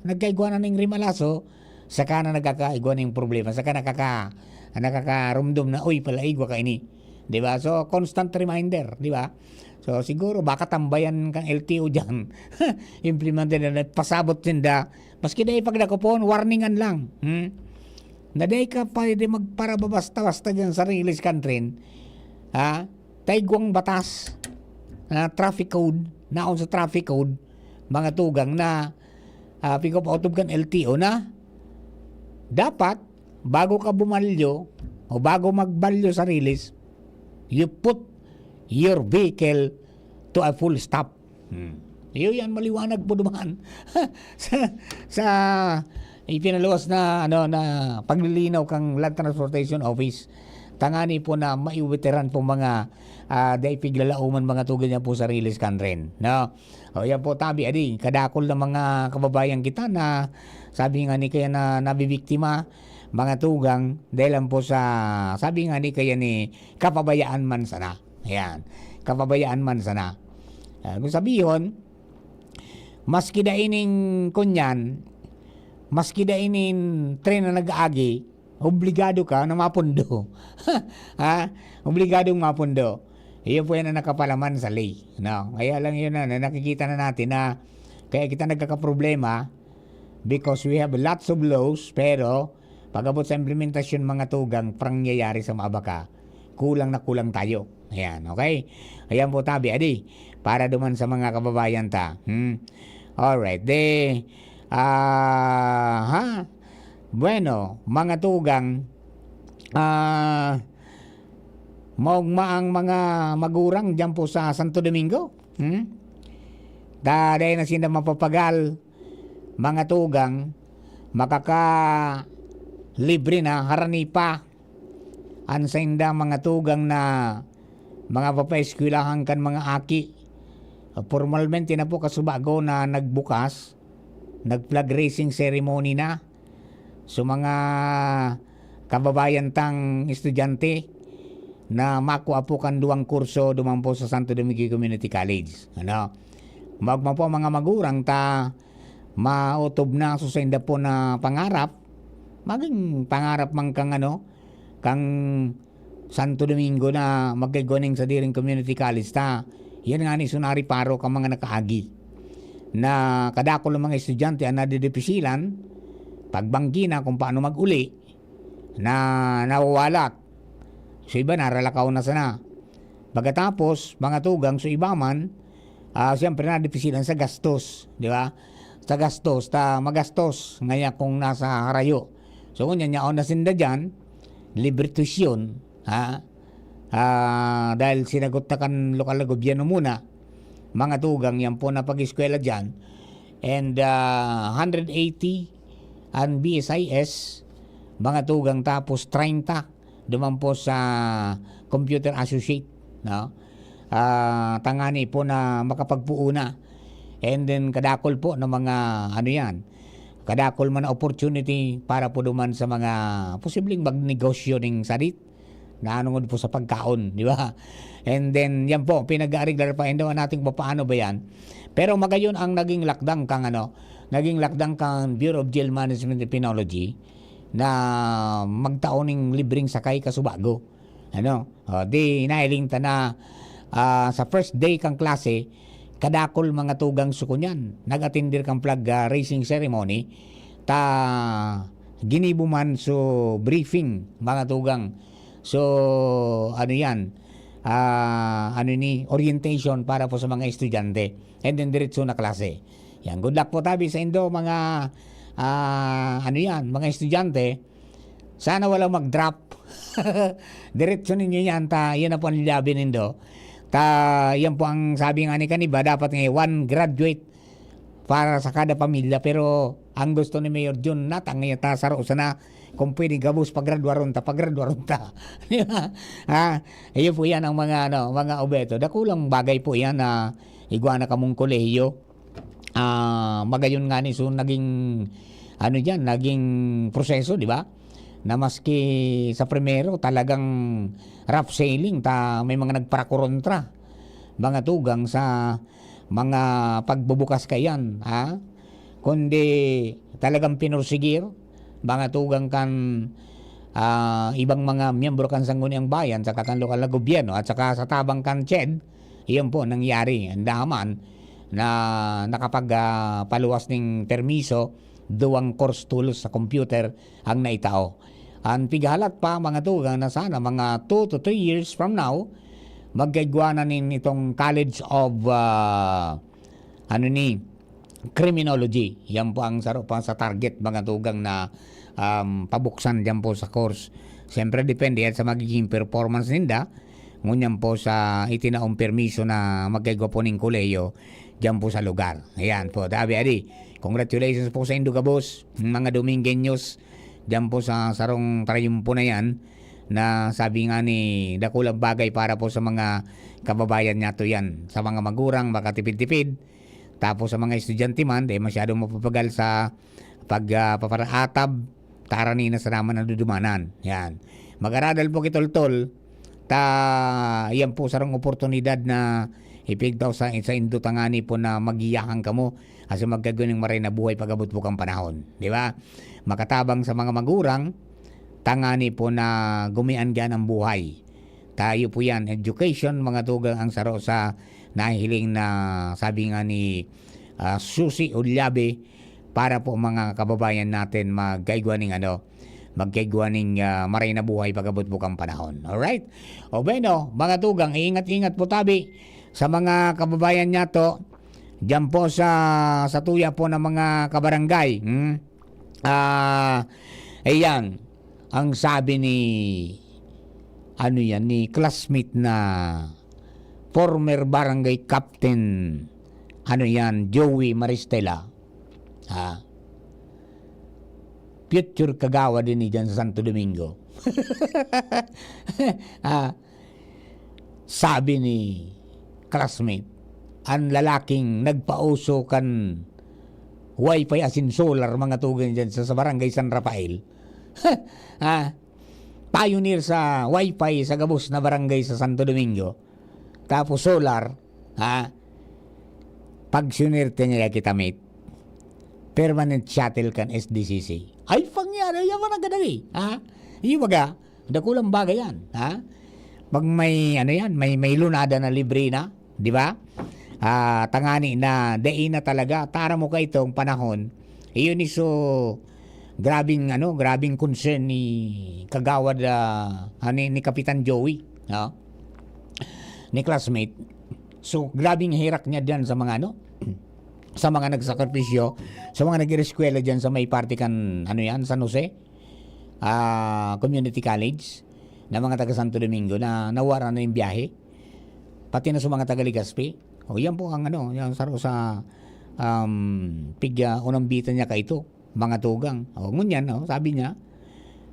nagkaigwa na ng rimalaso, saka na nagkakaigwa ng problema, saka nakaka-rumdum na, uy, pala igwa ka ini. Di ba? So constant reminder, di ba? So siguro baka tambayan kang LTO dyan. Implemented na pasabot tinda. Maski dahil pag nakupon, warningan lang. Na dahil ka pwede magparababasta-basta dyan sa release country. Taigwang batas na traffic code, naon sa traffic code, mga tugang na pick up out of kan LTO na dapat bago ka bumalyo o bago magbalyo sa release, you put your vehicle to a full stop. Yan maliwanag po dumaan sa ipinaluwas na na paglilinaw kang Land Transportation Office. Tangani po na maiwiteran po mga daipiglalauman mga tugan niya po sa release country. No? O yan po tabi adi kadakol na mga kababayan kita na sabi nga ni kaya na nabibiktima mga tugang dahil lang po sa sabi nga ni kaya ni kapabayaan man sana. Ayan, kapabayaan man sana. Kung sabihin, maski daining kunyan, maski daining tren na nag-aagi, obligado ka na mapundo. Obligadong mapundo. Iyon po yan na nakapalaman sa lay. No? Kaya lang yun na nakikita na natin na kaya kita nagkakaproblema because we have lots of laws pero pag-abot sa implementasyon mga tugang prangyayari sa mabaka, kulang na kulang tayo. Ayan, okay? Ayan po tabi, adi, para duman sa mga kababayan ta. Alright, bueno, mga tugang, maugmaang mga magurang dyan po sa Santo Domingo. Dahil na sila mapapagal, mga tugang, makaka-libre na harani pa ang sa inda mga tugang na mga papaeskwilahan kan mga aki. Formalmente na po kasubago na nagbukas, nag-flag racing ceremony na so mga kababayan tang estudyante na makuha po kan duwang kurso duman po sa Santo Domingo Community College. Magma po mga magurang ta mautob na so sa inda po na pangarap, maging pangarap man kang kang Santo Domingo na magkaigoning sa diring community college ta. Yan nga ni sunari paro ka mga nakaagi. na kadako ng mga estudyante ang nadidipisilan, pagbanggi na kung paano mag-uli, na nawawalat. So iba naralakaw na sana. Pagkatapos, mga tugang, so iba man, siyempre nadipisilan sa gastos, di ba? Sa gastos, magastos, ngayon kung nasa harayo. So kung yan na sinda dyan, libre tuition, dahil sinagot na kan lokal na gobyerno muna, mga tugang, yan po na pag-eskwela dyan, and 180 ang BSIS, mga tugang, tapos 30 duman po sa computer associate, no? Tangani po na makapagpuuna, and then kadakol po ng mga ano yan, kadakol man na opportunity para po duman sa mga posibleng magnegosyo ng sarit na anong po sa pagkaon, di ba? And then yan po pinag-aariglar pa daw natin paano ba yan. Pero magayon ang naging lakdang kang Bureau of Jail Management and Penology na magtaoning libreng sakay kasubago. Di nailing ta na sa first day kang klase, kadakol mga tugang sukunyan. Nag-attendir kang flag raising ceremony, ginibo man so briefing mga tugang. So orientation para po sa mga estudyante, and then diretso na klase. Yan, good luck po tabi sa indo mga mga estudyante. Sana wala mag-drop. Diretso ninyo yan, yan na po ang lilabi nindo. Yan po ang sabi nga ni Kaniba, dapat ngayon one graduate para sa kada pamilya. Pero ang gusto ni Mayor John Natang ngayon saro sana kung pwede gabos paggraduaron ta. Ayun po yan ang mga obeto. Dakulang bagay po yan na igwa na kamong kolehiyo. Magayon nga ni so naging naging proseso, di ba? Na maski sa primero talagang rough sailing, may mga nagparakorontra mga tugang sa mga pagbubukas kayan, kundi talagang pinursigir mga tugang kan ibang mga miyembro kan sangguniang bayan sa kan lokal na gobyerno at saka sa tabang kan CHED. Iyon po nangyari ang daman na nakapagpaluwas ng permiso, 2 course tools sa computer ang naitao. Ang pigahalat pa mga tugang na sana mga 2 to 3 years from now magkaigwanan itong College of Criminology. Yan po ang saro pa sa target mga tugang na pabuksan diyan po sa course. Siyempre depende yan sa magiging performance ninda. Ngunyan po sa itinaong permiso na magkaigwa po ng koleyo diyan po sa lugar. Ayan po, Adi. Congratulations po sa Indugabos, mga Domingueños diyan po sa sarong triumpo na yan, na sabi nga ni dakulang bagay para po sa mga kababayan niya to yan. Sa mga magurang makatipid-tipid, tapos sa mga estudyante man, masyadong mapapagal sa pagpaparatab, tarani na sa naman ang dudumanan. Yan. Mag-aradal po kitol-tol, yan po sarong oportunidad na ipigtaw sa indutangani po na magiyakan kamo kasi magkagaling maray na buhay pagabot po kang panahon. Di ba? Makatabang sa mga magurang, tangani po na gumian gan ang buhay. Tayo po yan, education, mga tugang ang saro sa nahihiling na sabi nga ni Susi Ulyabe para po mga kababayan natin magkaigwaning maray na buhay pagabot po kang panahon. Alright? O bueno, mga tugang, ingat-ingat po tabi sa mga kababayan niya to dyan po sa tuya po ng mga kabarangay. Ayan, ang sabi ni classmate na former barangay captain Joey Maristela, future kagawa din dyan sa Santo Domingo. Sabi ni classmate, ang lalaking nagpauso kan wifi asin solar mga tugan dyan sa barangay San Rafael. Pioneer sa wifi sa gabos na barangay sa Santo Domingo. Tapos solar, pag sunirte niya kita mate, permanent shuttle kan SDCC. Ay, pangyari, yan man ang gadagi. Yung baga, dakulang bagay yan. Pag may lunada na libre na, di ba? tangani na day na talaga tara mo ka itong panahon iyon iso grabing concern ni Kagawad ni Kapitan Joey, no? Ni classmate. So grabing hirak niya diyan sa mga sa mga nagsakripisyo, sa mga nag-eskwela diyan sa may party kan San Jose Community College na mga taga Santo Domingo na nawara na yung biyahe. Pati na sa mga taga Legazpi. O yan po ang yan sa pigya unang bitan niya kaito, mga tugang. O ngunyan, sabi niya,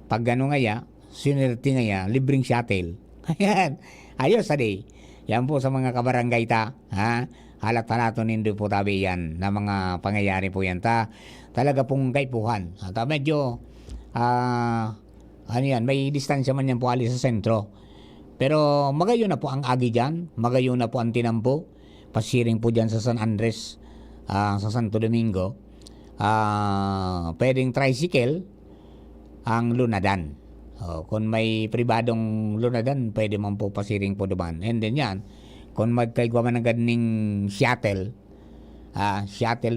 pag ngaya, sinerte ngaya, libreng shuttle. Ayan, ayos ade. Yan po sa mga kabarangay ta, ha? Halat-halato nindo po tabi yan na mga pangyayari po yan ta. Talaga pong kaipuhan. Medyo may distansya man yan po alis sa sentro. Pero magayon na po ang agi dyan, magayon na po ang tinampo, pasiring po dyan sa San Andres, sa Santo Domingo. Pwedeng tricycle ang lunadan. Kung may pribadong lunadan, pwede man po pasiring po duman. And then yan, kung magkaigwa man ng ganing shuttle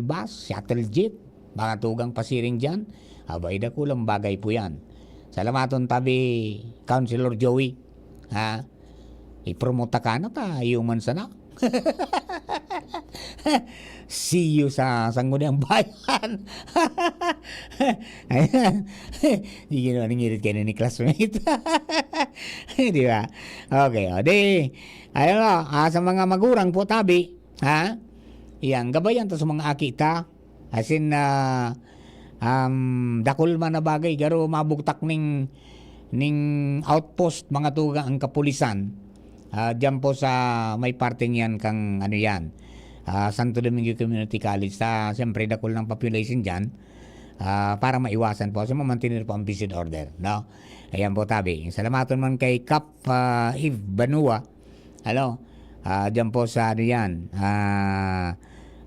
bus, shuttle jeep, mga tugang pasiring dyan, abay da kulang bagay po yan. Salamaton tabi, Councilor Joey. I-promote ka na human sana. See you sa Sangguniang Bayan. Ayan. Hindi ginawa nangirit kayo ni classmate. Di ba? Okay. Sa mga magurang po tabi, yan, gabayan to sa mga akita. As in, dakol man na bagay, garo mabugtak ning outpost mga tuga ang kapulisan. Diyan po sa may parting yan kang Santo Domingo Community College. Siyempre dakol ng population dyan para maiwasan po. Kasi mamantinir po ang visit order. No? Ayan po tabi. Salamaton man kay Cap Eve Banua. Diyan po sa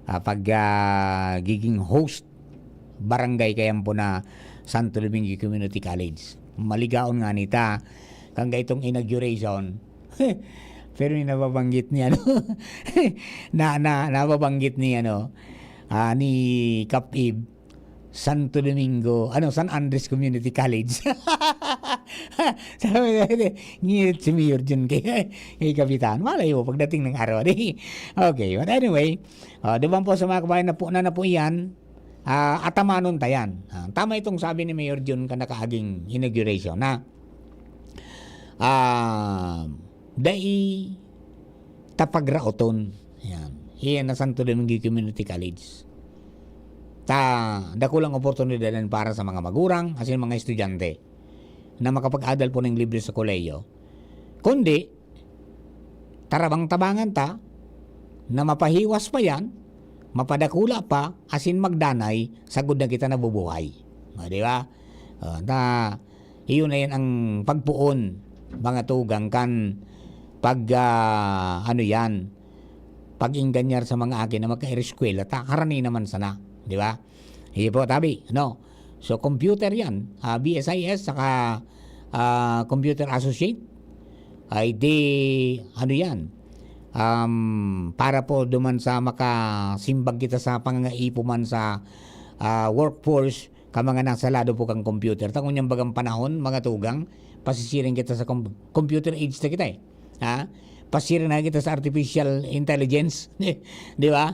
pag giging host barangay kayan po na Santo Domingo Community College. Maligaon nga nita kang itong inauguration. Pero nababanggit niya nababanggit ni ni Cap Eve Santo Domingo San Andres Community College. Sabi ngirit si Mayor dyan kay Kapitan. Malay mo pagdating ng araw. Okay, but anyway, diba po sa mga kabayan na po yan, atamanon tayan. Tama itong sabi ni Mayor Jun ka nakaaging inauguration na dai tapagrauton yan iyan na Santo Domingo Community College dakulang oportunidad para sa mga magurang asin mga estudyante na makapag-adal po ng libre sa koleyo kundi tarabang-tabangan ta na mapahiwas pa yan mapadakula pa asin magdanay sagud na kita nabubuhay di ba? Iyon na yan ang pagpuon mga tugang kan pag pag-inganyar sa mga akin na magka-eskwela karani naman sana, di ba? Hindi po tabi, so computer yan, BSIS saka Computer Associate ay yan para po duman sa makasimbag kita sa pangangaipo man sa workforce ka mga nasa lado po kang computer. Tangon yung bagang panahon, mga tugang, pasisiring kita sa computer age na kita Pasiring na kita sa artificial intelligence. Di ba?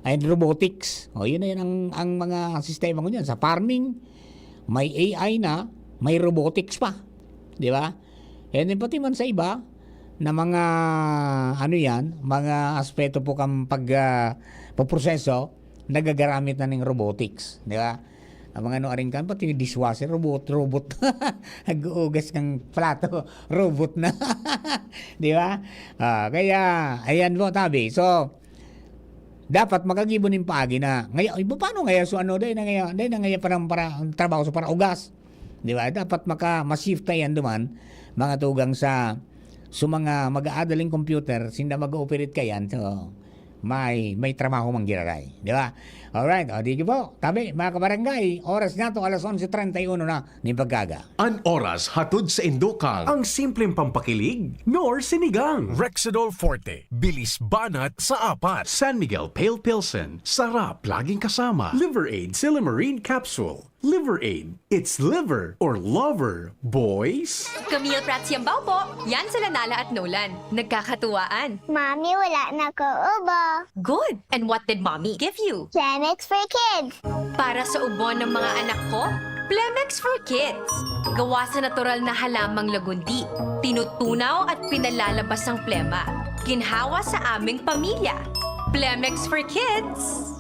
And robotics. Yun na yan ang mga sistema ko dyan. Sa farming, may AI na, may robotics pa. Di ba? And then pati man sa iba, na mga mga aspeto po kang pagproseso, nagagamit na ng robotics. Di ba? Ang mga aring kan pati yung dishwasher robot nag-uugas kang plato robot na. Di ba? Kaya ayan po tabi. So dapat makagibonin paagi na ngayon paano ngaya so dahil na ngaya para trabaho sa para ugas. Di ba? Dapat ma-shift yan duman mga tugang sa mga mag-aadaling computer sinda mag-ooperate kayan so may trabaho manggiraray. Di ba? Alright, o di po. Tabi, mga kabarangay, oras na to, alas 11:31 na ni Pagkaga. An oras hatod sa Indokang. Ang simpleng pampakilig, nor sinigang. Rexidol Forte, bilis banat sa apat. San Miguel Pale Pilsen, sarap laging kasama. Liver Aid Silimarine Capsule. Liver Aid, it's liver or lover, boys. Camille Prats Yambaw po. Yan sila Nala at Nolan. Nagkakatuwaan. Mami, wala na ko ubo. Good. And what did mommy give you? Plemex for kids. Para sa ubo ng mga anak ko, Plemex for Kids. Gawa sa natural na halamang lagundi. Tinutunaw at pinalalabas ang plema. Ginhawa sa aming pamilya. Plemex for Kids.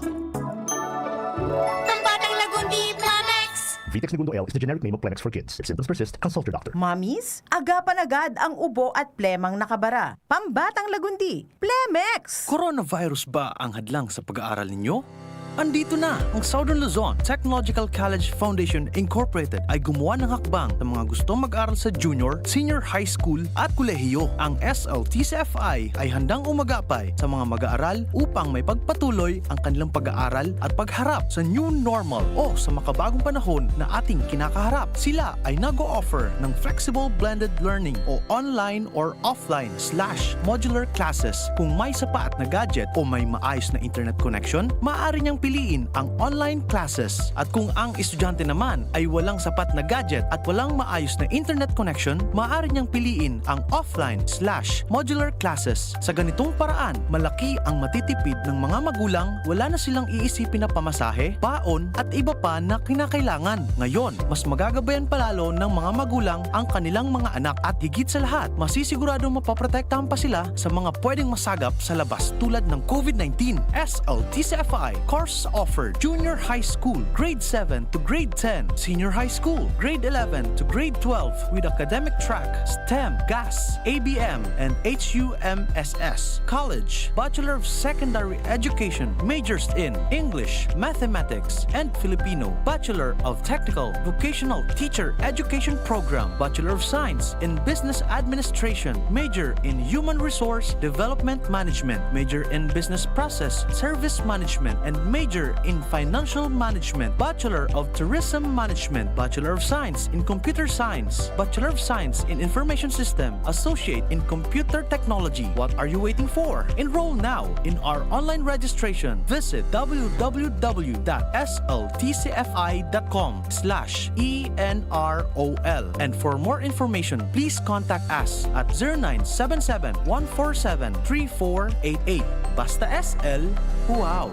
Ang batang lagundi, Plemex! Vitex Segundo L is the generic name of Plemex for kids. If symptoms persist, consult your doctor. Mamis, agapan agad ang ubo at plemang nakabara. Pambatang lagundi, Plemex! Coronavirus ba ang hadlang sa pag-aaral ninyo? Andito na ang Southern Luzon Technological College Foundation Incorporated ay gumawa ng hakbang sa mga gustong mag-aral sa junior, senior high school at kolehiyo. Ang SLTCFI ay handang umagapay sa mga mag-aaral upang may pagpatuloy ang kanilang pag-aaral at pagharap sa new normal o sa makabagong panahon na ating kinakaharap. Sila ay nag-o-offer ng flexible blended learning o online or offline/modular classes. Kung may sapat na gadget o may maayos na internet connection, maaari niyang piliin ang online classes. At kung ang estudyante naman ay walang sapat na gadget at walang maayos na internet connection, maaari niyang piliin ang offline/modular classes. Sa ganitong paraan, malaki ang matitipid ng mga magulang, wala na silang iisipin na pamasahe, baon at iba pa na kinakailangan. Ngayon, mas magagabayan palalo ng mga magulang ang kanilang mga anak at higit sa lahat, masisiguradong mapaprotektahan pa sila sa mga pwedeng masagap sa labas tulad ng COVID-19. SLTCFI course offered junior high school, grade 7 to grade 10, senior high school, grade 11 to grade 12 with academic track, STEM, GAS, ABM, and HUMSS. College, Bachelor of Secondary Education, majors in English, Mathematics, and Filipino. Bachelor of Technical Vocational Teacher Education Program, Bachelor of Science in Business Administration, major in Human Resource Development Management, major in Business Process Service Management, and major in Financial Management, Bachelor of Tourism Management, Bachelor of Science in Computer Science, Bachelor of Science in Information System, Associate in Computer Technology. What are you waiting for? Enroll now in our online registration. Visit www.sltcfi.com/ENROL. And for more information, please contact us at 0977-147-3488. Basta SL, wow!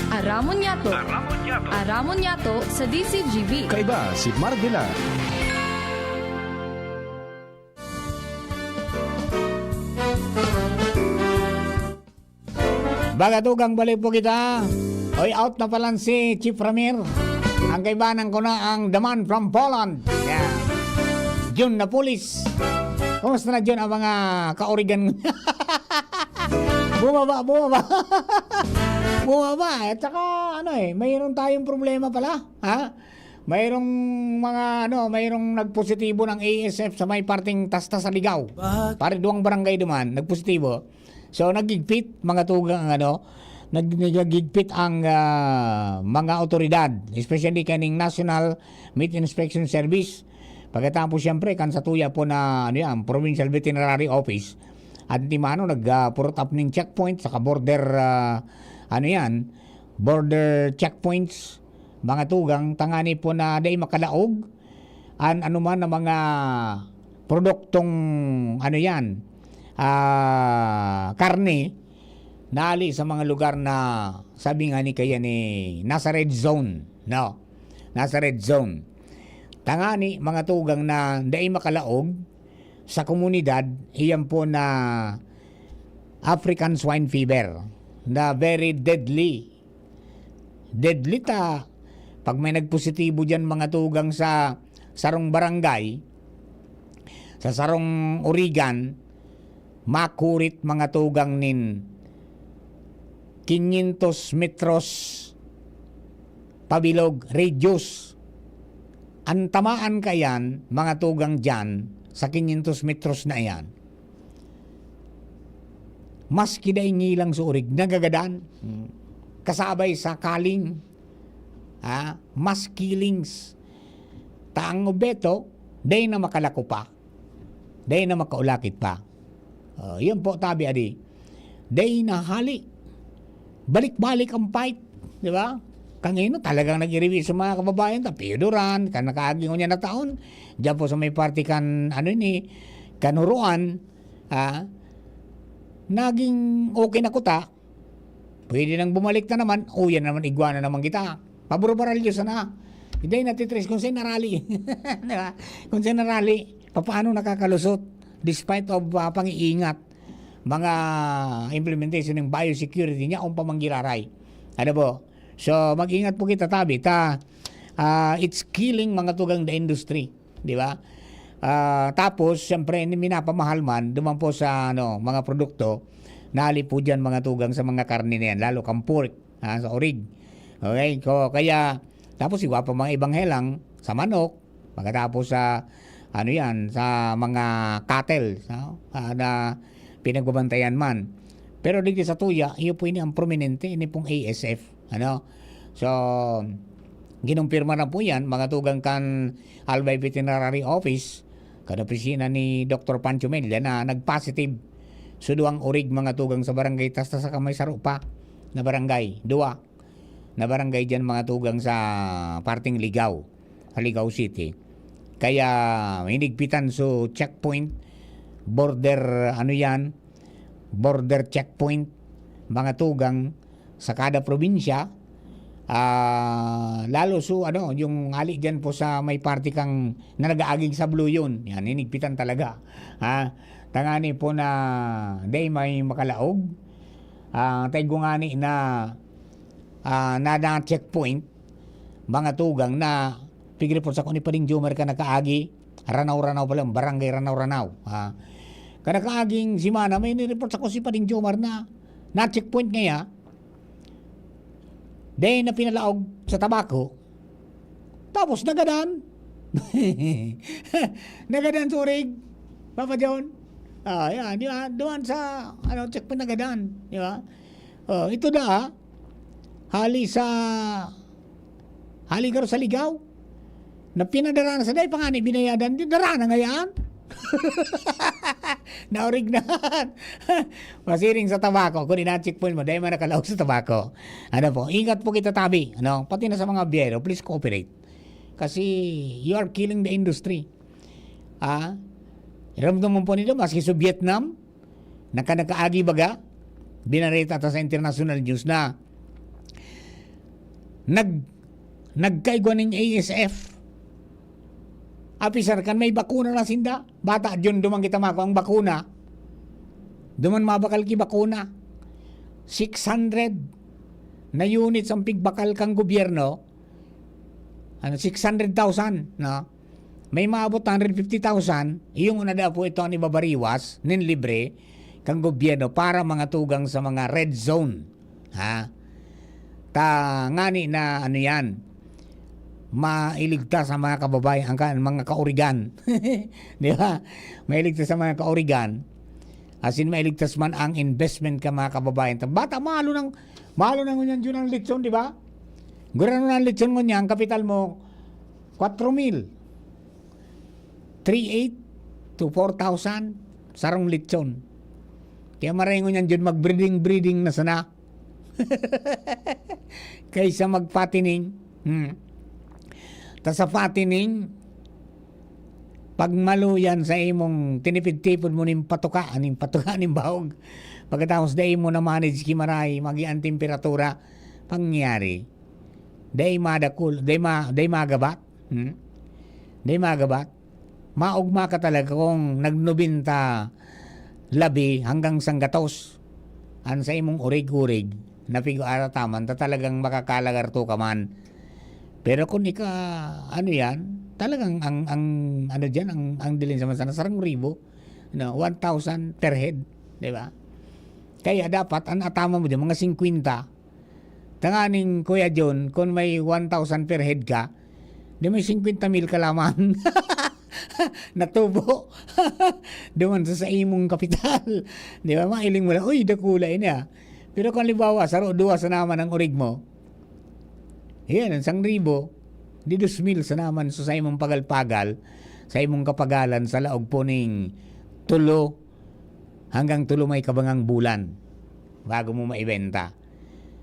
Aramon Yato. Aramon Yato sa DCGB. Kaiba si Mardila. Bagatugang balik po kita. Oy, out na pala si Chief Ramir. Ang kaibanan ko na ang The Man from Poland. Yeah. Jun na pulis. Kumusta na Jun ang mga ka-Oregon? Bumaba. Bumaba. At saka, mayroon tayong problema pala. Ha? Mayroong mayroong nagpositibo ng ASF sa may parting Tasta sa Ligaw. Pare duwang barangay duman, nagpositibo. So, nagigpit mga tugang nagigpit ang mga otoridad, especially kaning National Meat Inspection Service. Pagkatapos siyempre, kan sa tuya po na Provincial Veterinary Office. At nag-purot up ng checkpoint sa border border checkpoints, mga tugang tangani po na day makalaog an anuman na mga produktong karne naali sa mga lugar na sabi nga ni kaya ni nasa red zone, nasa red zone. Tangani mga tugang na day makalaog sa komunidad, iyan po na African swine fever na very deadly ta. Pag may nagpositibo dyan mga tugang sa sarong barangay, sa sarong Origan, makurit mga tugang nin 500 metros pabilog radius. Ang tamaan kayan mga tugang dyan sa 500 metros na yan, mas kiday ngilang sa urig nagagadan. kasabay sa kaling, mass killings. Taang obeto, day na makalako pa. Day na makaulakit pa. Yun po, tabi adi. Day na hali. Balik-balik ang fight. Di ba? Kangino talagang nag-review sa mga kababayan. Piuduran, kan nakaaging niya na taon. Diyan po sa may party kan, kanuruan. Naging okay na kuta. Pwede nang bumalik na naman. Yan naman, iguana naman kita. Paburo-baralyo sana. Hindi natitrace kung saan narali. Diba? Kung saan narali, paano nakakalusot despite of pang-iingat mga implementation ng biosecurity niya kung pamanggiraray. Ano po? So, mag-ingat po kita, tabi. It's killing mga tugang the industry. Di ba? Tapos, siyempre, minapamahal man, duman po sa mga produkto, nali po dyan mga tugang sa mga karne na yan, lalo kang pork, sa orig. Okay? Kaya, tapos iwa pa mga ibang helang sa manok, pagkatapos sa sa mga cattle na pinagbabantayan man. Pero dito sa tuya, iyo po ini ang prominente, ini pong ASF. So, ginumpirma na po yan, mga tugang kan Albay Veterinary Office, kan opisina ni Dr. Pancho Melia na nag-positive suduang orig mga tugang sa barangay Tasta sa Kamay Sarupa na barangay, 2 na barangay dyan mga tugang sa parting Ligaw, Ligaw City. Kaya hinigpitan so checkpoint, border border checkpoint mga tugang sa kada probinsya. Lalo yung hali dyan po sa may party kang na nag-aaging sa Blue yun. Yan, hinigpitan talaga. Tangani po na day may makalaog. Tayo ngani na checkpoint mga tugang na pigil po sa kung pa rin Jomar ka nakaagi ranaw-ranaw pa lang, barangay ranaw-ranaw ka nakaaging simana may nireport sa ko si pa rin Jomar na checkpoint ngaya day na pinalaog sa tabako tapos nagadan nagadan surig Papa John yan, di ba? Doon sa checkpoint nagadan, di ba? Ito na hali karo sa Ligaw na pinadarana sa day pangani binayadan di darana ngayon naurig na masiring sa tabako kung ina-checkpoint mo dahil man nakalaog sa tabako. Po, ingat po kita tabi, pati na sa mga biyero, please cooperate kasi you are killing the industry. Ramdam mo po nito maski sa Vietnam nakaagi baga binarita ta sa international news na nagkaigwa ng ASF. Apisar kan may bakuna na sinda. Bata dyan duman kita mako ang bakuna. Duman mabakal ki bakuna. 600 na units ang pigbakal kang gobyerno. 600,000 May maabot 150,000. Iyong una daw po ito ang ibabariwas nin libre kang gobyerno para mga tugang sa mga red zone. Ngani na yan mailigtas sa mga kababayan mga kaurigan di ba mailigtas sa mga kaurigan as in mailigtas man ang investment ka mga kababayan bata malo nang ngunyan dyan ang litson di ba gurano ng litson ngunyan kapital mo 4,000 3,800 to 4,000 sarong litson kaya maray ngunyan dyan mag-breeding na sana kaysa magpatining ta sa patining pag maluyan sa imong tinipid-tipod mo ning patuka ning bahog pagkatapos day mo na manage kimaray magian temperatura pangyari day madakul day magabat day magabat maugma ka talaga kung nagnubinta labi hanggang sanggatos an sa imong urig-urig na pigo-ara taman ta talagang makakalagarto ka man. Pero kung yan, talagang ang dilin sa masana sarang ribo, 1,000 per head, di ba? Kaya dapat ang atama mo dyan, mga 50. Tanganing Kuya John, kung may 1,000 per head ka, di may 50,000 ka lamang. Natubo. Duman sa imong kapital. Di ba? Mailing mo lang, uy, dakulay niya. Pero kung libawa, saro duwa sa naman ang urig mo, yan, ang 1,000, di 2,000 sa naman so sa imong pagal-pagal, sa imong kapagalan sa laog po ning 3 hanggang 3 may kabangang bulan bago mo maibenta.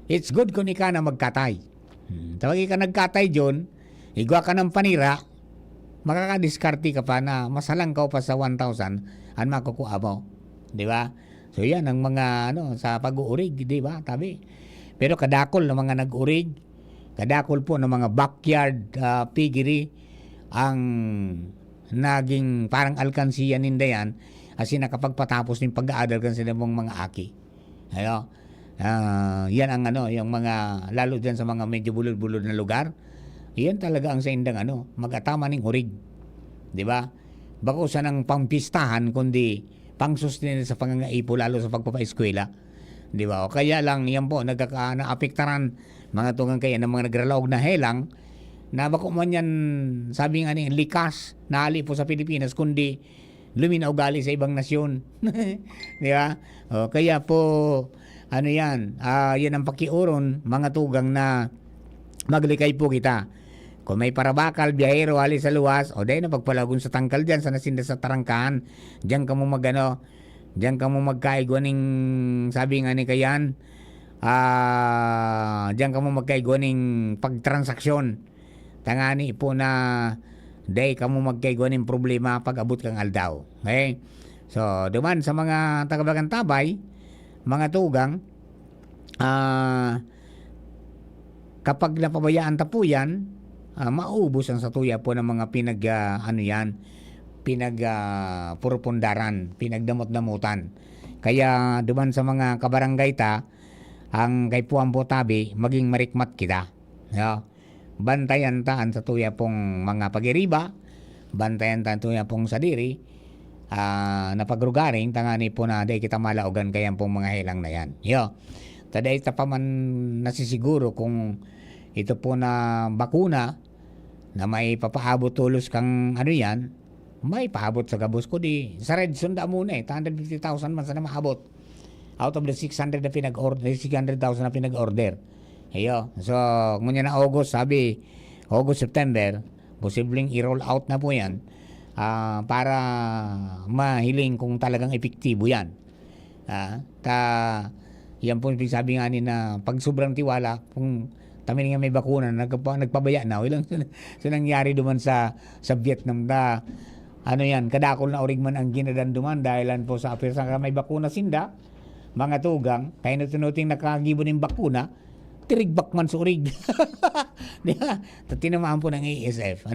It's good kung ika na magkatay. Tawag ka nagkatay John, igwa ka ng panira, makakadiskarte ka pa na masalang ka pa sa 1,000 ang makukuha mo. Di ba? So yan ang mga sa pag-uurig, di ba? Tabi. Pero kadakol ng mga nag-urig, kadakol po ng mga backyard piggery ang naging parang alkansiya ninda yan kasi nakapagpatapos ng pag-aaral kan sila mong mga aki. Ayo. Yan ang yung mga lalo dyan sa mga medyo bulod-bulod na lugar. Yan talaga ang sa indang mag-atama ng urig. 'Di ba? Bako sa nang pampistahan kundi pang-sustain sa pangangaipo lalo sa pagpapaeskwela. 'Di ba? O kaya lang yan po naapektaran mga tungang kaya ng mga nagralaog na helang na bako man yan sabi nga ni likas na ali po sa Pilipinas kundi luminaw gali sa ibang nasyon. 'Di ba? O kaya po yan ang pakiuron mga tugang na maglikay po kita. Kung may parabakal, biyahero, hali sa luwas, o dahil na pagpalagon sa tangkal dyan, sa nasinda sa tarangkahan, dyan ka mo dyan ka mo magkaigwaning, sabi nga ni kayan, dyan ka mo magkaigwaning pagtransaksyon. Tangani po na, dahil ka mo magkaigwaning problema pag abot kang aldaw. Okay? So, duman sa mga tagabagang tabay, mga tugang, kapag napabayaan ta po yan, maubos ang satuya po ng mga purpundaran, pinagdamot-damutan. Kaya duman sa mga kabarangay ta, ang kay Puan po tabi, maging marikmat kita. Bantayan ta ang satuya pong mga pagiriba, bantayan ta ang satuya pong sadiri, na pagrugaring, tangani po na day kita malaogan kayang pong mga helang na yan. Taday ta pa man nasisiguro kung ito po na bakuna na may papaabot tulos kang yan, may paabot sa gabos ko di. Sa Red Sunda muna 250,000 man sana maabot. Out of the 600 na pinag-order, 600,000 na pinag-order. So, ngunya na August, sabi, August, September, posibleng i-roll out na po yan para mahiling kung talagang epektibo yan. Yan po sabi nga ni na pag sobrang tiwala, kung tamin nga may bakuna, nagpabaya na. Ilang so nangyari duman sa Vietnam na kadakol na urig man ang ginadanduman dahilan po sa apirsa may bakuna sinda, mga tugang, kaya natunuting nakagibo ng bakuna, tirigbak man sa urig. Diba? Tinamaan po ng ASF.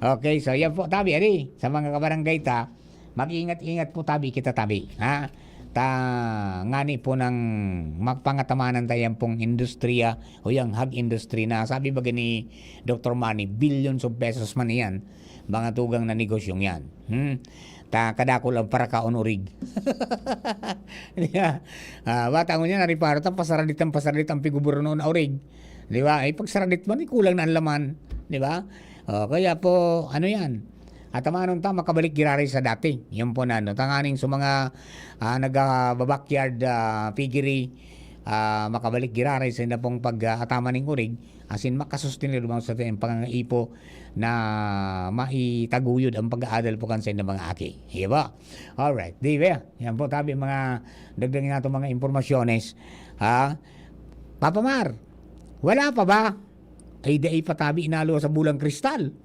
Okay, so yan po tabi, sa mga kabarangay ta, mag-ingat-ingat po tabi kita tabi. Ngani po ng magpangatamanan tayo pong industriya o yung hag industry na sabi ba ni Dr. Manny, billions of pesos man yan, mga tugang na negosyong yan. Kadako lang para kaunurig. Bata ko niya nariparo, pasaradit ang piguburno na urig. Di ba? Pagsaradit man, kulang na ang laman. Di ba? Kaya po, yan? At tamanong makabalik girari sa dati. Yan po na, tanganing sa mga nag-backyard piggery, makabalik girari sa na pong pag-atama ng urig, asin makasustin nila sa tayong pangangaipo na maitaguyod ang pag-aadal po kansa ng mga aki. Diba? Alright. Diba? Yan po tabi mga dagdagin nato mga impormasyones. Papa Mar, wala pa ba? Ay dahi pa tabi inalo sa bulang kristal.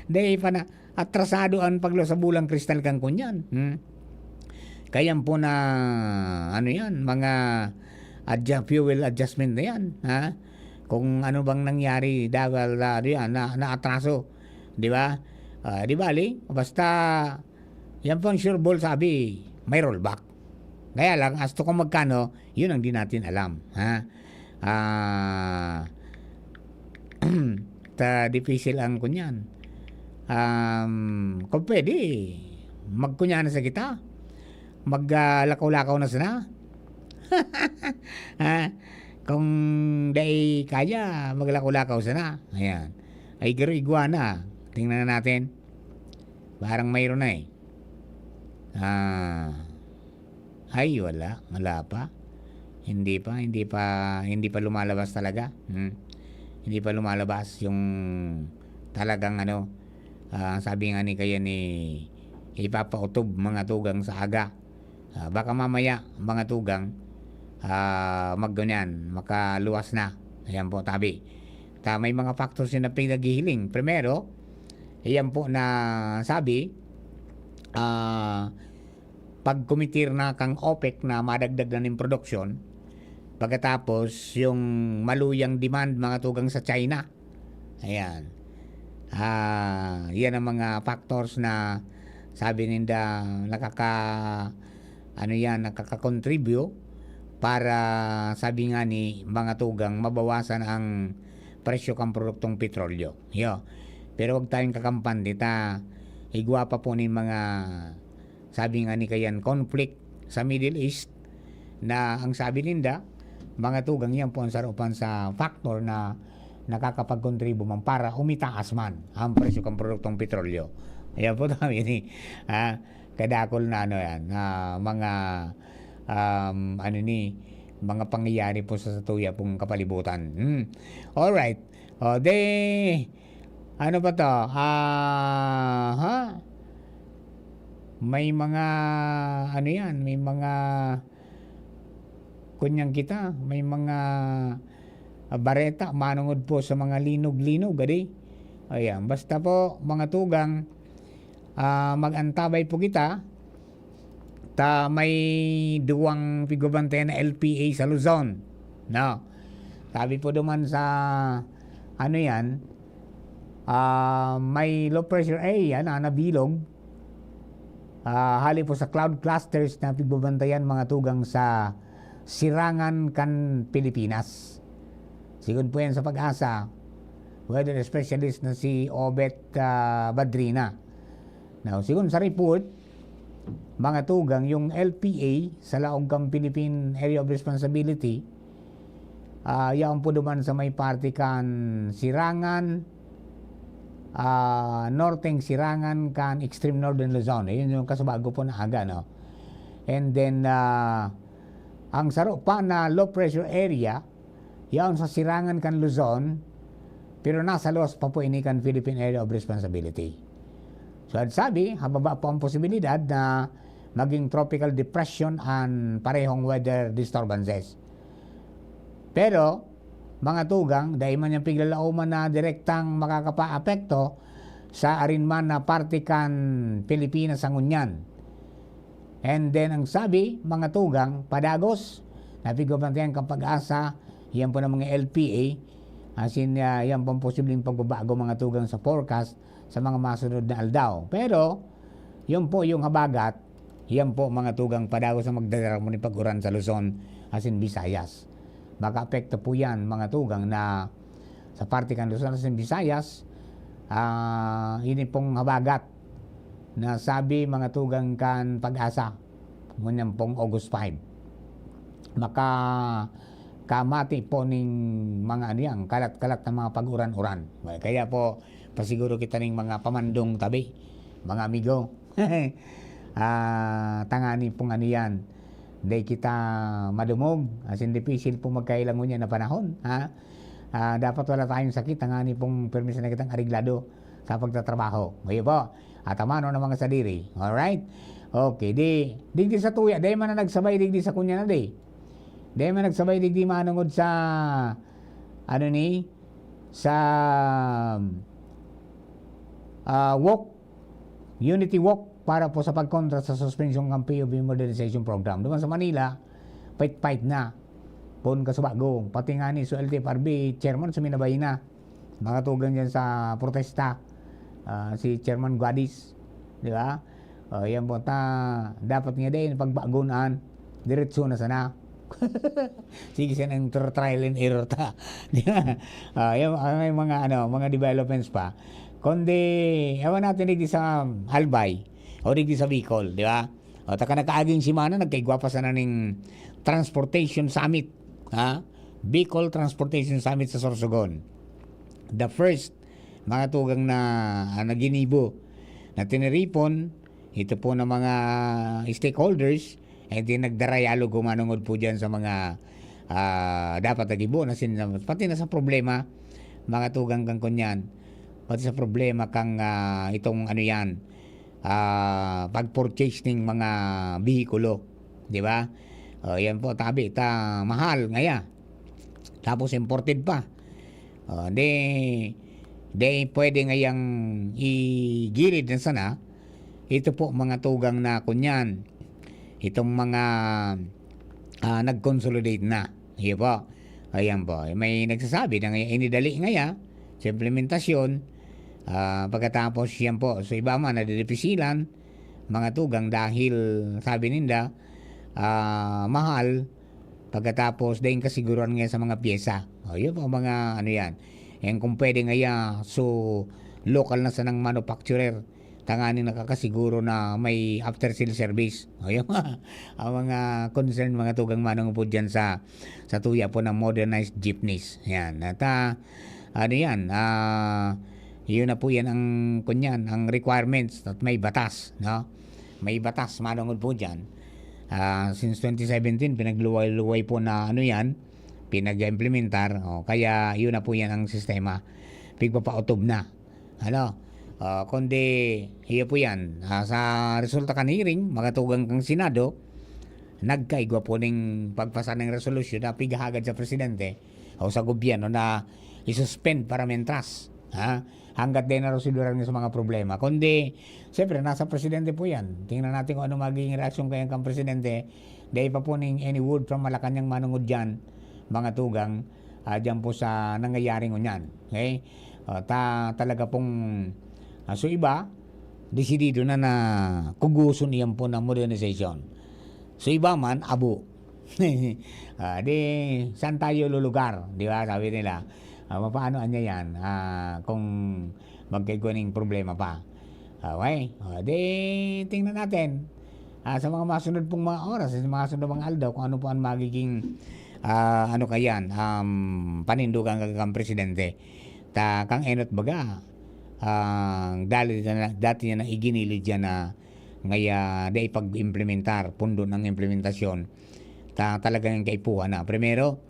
Dahi pa na atrasado ang paglo sa bulang kristal kang kunyan. Kaya po na mga fuel adjustment na yan. Kung ano bang nangyari dahil na atraso. Di ba? Di ba, basta yan po ang sure ball sabi, may rollback. Kaya lang, as to kung magkano, yun ang di natin alam. Difficile ang kunyan. Kung pwede, magkunya na sa kita. Maglakaw-lakaw na sana. Kung dahil kaya, maglakaw-lakaw sana. Ayan. Ay, garo iguana. Tingnan na natin. Parang mayroon na Ay, wala. Wala pa. Hindi pa lumalabas talaga. Hindi pa lumalabas yung talagang sabi nga ni kaya ni ipapautob mga tugang sa aga. Baka mamaya mga tugang magganyan, makaluwas na. Ayan po, tabi. May mga factors na pinaghihiling. Primero, ayan po na sabi, pag kumitir na kang OPEC na madagdag na ng production, pagkatapos yung maluyang demand mga tugang sa China. Ayan. Yan ang mga factors na sabi ninda nakaka-contribute para sabi nga ni mga tugang mabawasan ang presyo kang produktong petrolyo. Pero wag tayong kakampan dita. Igwapa po ni mga sabi nga ni kayan conflict sa Middle East na ang sabi ninda mga tugang yan po ang sarupan sa factor na nakakapag-contribute man para umitaas man ang presyo kang produktong petrolyo. Ayan po tayo ni kadakol na yan mga mga pangyayari po sa satuya pong kapalibutan. Alright. Ano ba to? May mga may mga kunyang kita, may mga bareta manungod po sa mga linog-linog gadi. Ayan, basta po mga tugang mag-antabay po kita ta may duwang pigubante na LPA sa Luzon. No. Sabi po duman sa may low pressure area na nabilog hali po sa cloud clusters na pigbabantayan mga tugang sa Sirangan kan Pilipinas. Sigod po yan sa Pag-asa, weather specialist na si Obet Badrina. Now, sigod sa report, mga tugang, yung LPA sa laog kang Philippine Area of Responsibility, yan po duman sa may party kan Sirangan, Northeng Sirangan kan Extreme Northern Luzon. Yun yung kasubago po na aga, no? And then, ang saro pa na low pressure area, yan sa Sirangan kan Luzon, pero nasa luwas pa po ini kan Philippine Area of Responsibility. So, sabi, hababa po ang posibilidad na maging tropical depression and parehong weather disturbances. Pero, mga tugang, dahil man yung piglalauman na direktang makakapa-apekto sa arinman na parte kan Pilipinas ang unyan. And then, ang sabi, mga tugang, padagos, napigwabantayan kang Pag-asa, yan po ng mga LPA, yan po ang posibleng pagbabago mga tugang sa forecast sa mga masunod na aldaw. Pero, yun po yung habagat, yan po mga tugang padagos na magdadarang mo ni pag-uran sa Luzon, Visayas. Maka-apekto po yan mga tugang na sa parte kan Luzon, Visayas, yun pong habagat na sabi mga tugang kan Pag-asa, ngunyan pong August 5. Kamati po ning mga kalat-kalat na mga pag-uran-uran. Kaya po, pasiguro kita ning mga pamandong tabi, mga amigo. Tangani pong yan. Day kita madumog, as in difficile po magkailang niya na panahon. Dapat wala tayong sakit, tangani pong permission na kitang ariglado sa pagtatrabaho. Ngayon po, at amano ng mga sadiri. Alright? Okay, digdi sa tuya, day man na nagsabay digdi sa kunya na day. Day man nagsabay digdi manungod sa walk, unity walk para po sa pagkontra sa suspension ng POB modernization program. Doon sa Manila, fight na. Pon kasubagong, pati nga ni LTFRB chairman suminabay na. Mga tugang dyan sa protesta. Si Chairman Guadis, di ba? Yan po dapat nga din pagbagunan diretso na sana. Sige siya ng trial and error ta. Di ba? May mga developments pa. Kundi ewan natin digdi sa Albay o digdi sa Bicol, di ba? O taka nakaaging simana nagkaigwapa sana ning Transportation Summit, Bicol Transportation Summit sa Sorsogon. The first mga tugang na naginibo na tiniripon ito po ng mga stakeholders, and then nagdarayalo gumanungod po dyan sa mga dapat nagibo na pati na sa problema mga tugang kang kunyan, pati sa problema kang itong ano yan, pag-purchase ng mga bihikulo, di ba? Yan po tabi mahal ngaya, tapos imported pa. Di pwede ngayang igilid na sana ito po mga tugang na kunyan, itong mga nag-consolidate na. Iyo po. Ayan po. May nagsasabi na inidali ngaya sa implementasyon. Pagkatapos yan po, so iba man nadidipisilan mga tugang dahil sabi ninda mahal, pagkatapos dahil kasiguruhan nga sa mga pyesa. Yun po mga ano yan. And kung pwede ngaya so local na sa ng manufacturer, tanganing nakakasiguro na may after sale service. Ayun ang mga concern mga tugang manong po dyan sa tuya po ng modernized jeepneys. Yan. At ano yan, yun na po yan ang kunyan, ang requirements at may batas, no? May batas manong po dyan. Since 2017 pinagluway-luway po na ano yan, pinag-implementar. Kaya yun na po yan ang sistema. Pigpapa-autob na. Ano? Kundi iyo po yan sa resulta kan hearing mga tugang kang Senado nagkaigwa po ng pagpasa ng resolusyon na pigahagad sa presidente o sa gobyerno na isuspend para mentras hanggat din na residuran sa mga problema. Kundi siyempre nasa presidente po yan, tingnan natin kung ano magiging reaksyon kayang kang presidente. Dahil pa po ng any word from Malacanang manungod dyan mga tugang dyan po sa nangyayaring unyan. Okay? Talaga pong so iba, desidido na kuguso niyan po ng modernization. So iba man, abo. Di, saan tayo lulugar? Di ba? Sabi nila, paano anya yan kung magkiguning problema pa. Okay? Di, tingnan natin sa mga masunod pong mga oras, sa mga sunod mga aldaw, kung ano po ang magiging ano kayan, panindugan kang presidente. Kang enot baga, dati niya na iginilid dyan na ngaya day pag-implementar, pundo ng implementasyon talaga yung kaipuhan na primero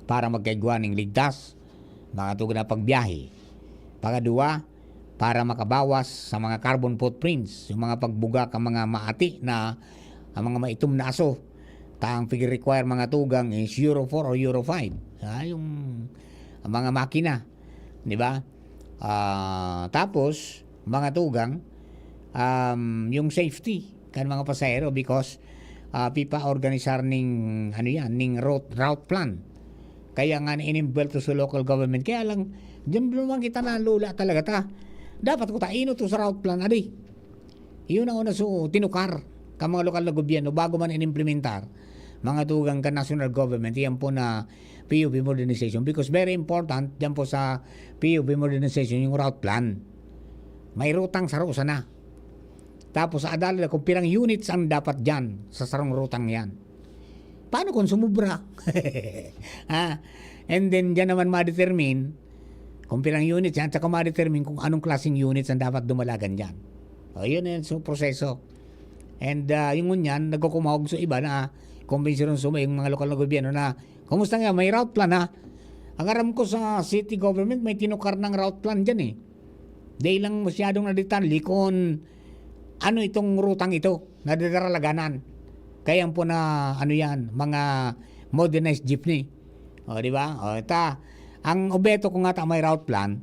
para magkaigwa ng ligtas mga tugon na pagbiyahe, pangadua para makabawas sa mga carbon footprints, yung mga pagbuga ka mga maati na ang mga maitom na aso ang require mga tugang is Euro 4 or Euro 5 yung mga makina, di ba? Tapos mga tugang yung safety kan mga pasahero because pipa organisar ning ano yan ning route plan kaya nga inimbelto sa local government kaya lang diyan naman kita na lula talaga dapat ko taino to sa route plan adi yun ang una so tinukar ka mga lokal na gobyerno bago man inimplementar mga tugang ka national government yan po na PUB modernization because very important dyan po sa PUB modernization yung route plan. May rutang saro sana. Tapos sa adala kung pirang units ang dapat dyan sa sarong rutang yan. Paano kung sumubra? And then dyan naman ma-determine kung pirang units yan, tsaka ma-determine kung anong klaseng units ang dapat dumalagan dyan. Yun yan so proseso. And yung ngunyan, nagkukumahog sa iba na kumbensyon sa yung mga lokal na gobyerno na kumusta nga, may route plan Ang aram ko sa city government, may tinukar ng route plan dyan Dahil lang masyadong naditanli kung ano itong rutang ito, nadidaralaganan. Kaya po na, ano yan, mga modernized jeepney. Di ba? Ang obeto ko nga may route plan,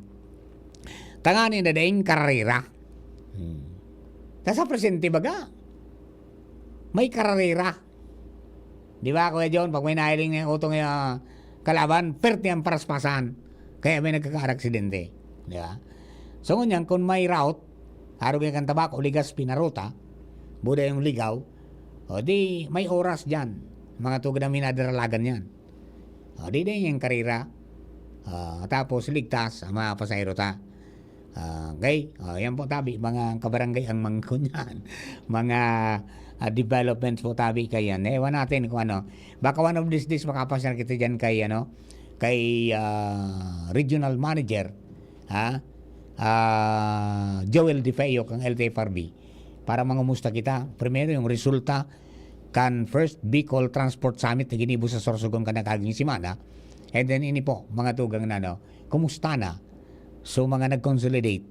tanganin na daing karera. Sa presente baga, may karera. Di ba, Kuya John, pag may nahiling ng utong kalaban, perte ang paraspasan. Kaya may nagkaka-aksidente. Di ba? So, ngunyan, kung may route, harog yung tabako, ligas, pinaruta, buda yung ligaw, di may oras dyan. Mga tugad na minadaralagan yan. Di din yung karera. Tapos, ligtas, ang mga pasahero okay? Yan po tabi, mga kabarangay ang mga kunyan. Mga developments po tabi kayan. Ewan natin kung ano. Baka one of these days makapasyal kita dyan kay regional manager Joel Di Feo kang LTFRB para mangumusta kita. Primero yung resulta kan First Bicol Transport Summit na ginibo sa Sorsogon ka nakaging simana. And then ini po, mga tugang na, no, kumusta na? So, mga nag-consolidate.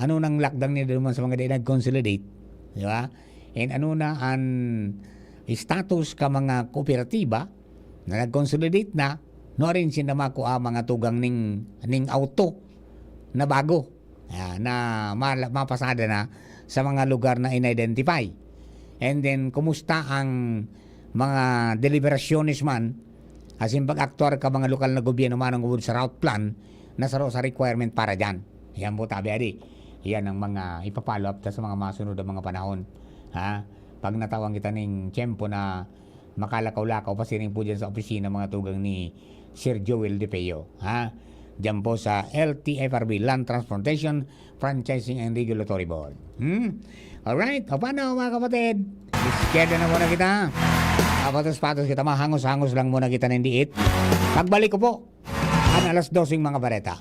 Ano nang lockdown nila naman sa mga di nag-consolidate? Di ba? And ano na ang status ka mga kooperatiba na nag-consolidate na, no rin sinamako mga tugang ning auto na bago na mapasada na sa mga lugar na in-identify. And then, kumusta ang mga deliberasyones man, as in pag-aktuar ka mga lokal na gobyerno man ang sa route plan na sa requirement para dyan. Yan po tabi, adi. Yan ang mga ipapalo up sa mga masunod na mga panahon. Ha? Pag natawang kita ng tiyempo na makalakaw-lakaw pa siring po dyan sa opisina mga tugang ni Sir Joel De Peo. Ha? Diyan po sa LTFRB, Land Transportation Franchising and Regulatory Board. Alright, o paano mga kapatid? Iskeda na muna kita. Patos-patos kita, mahangos-hangos lang muna kita ng diit. Pagbalik ko po, ang alas 12 mga bareta.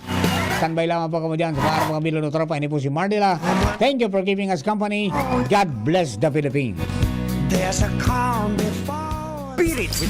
Standby lamang po kamo dyan sa para mga Bilo Tropa. Ini po si Mardila. Thank you for keeping us company. God bless the Philippines. There's a calm before. Beat it!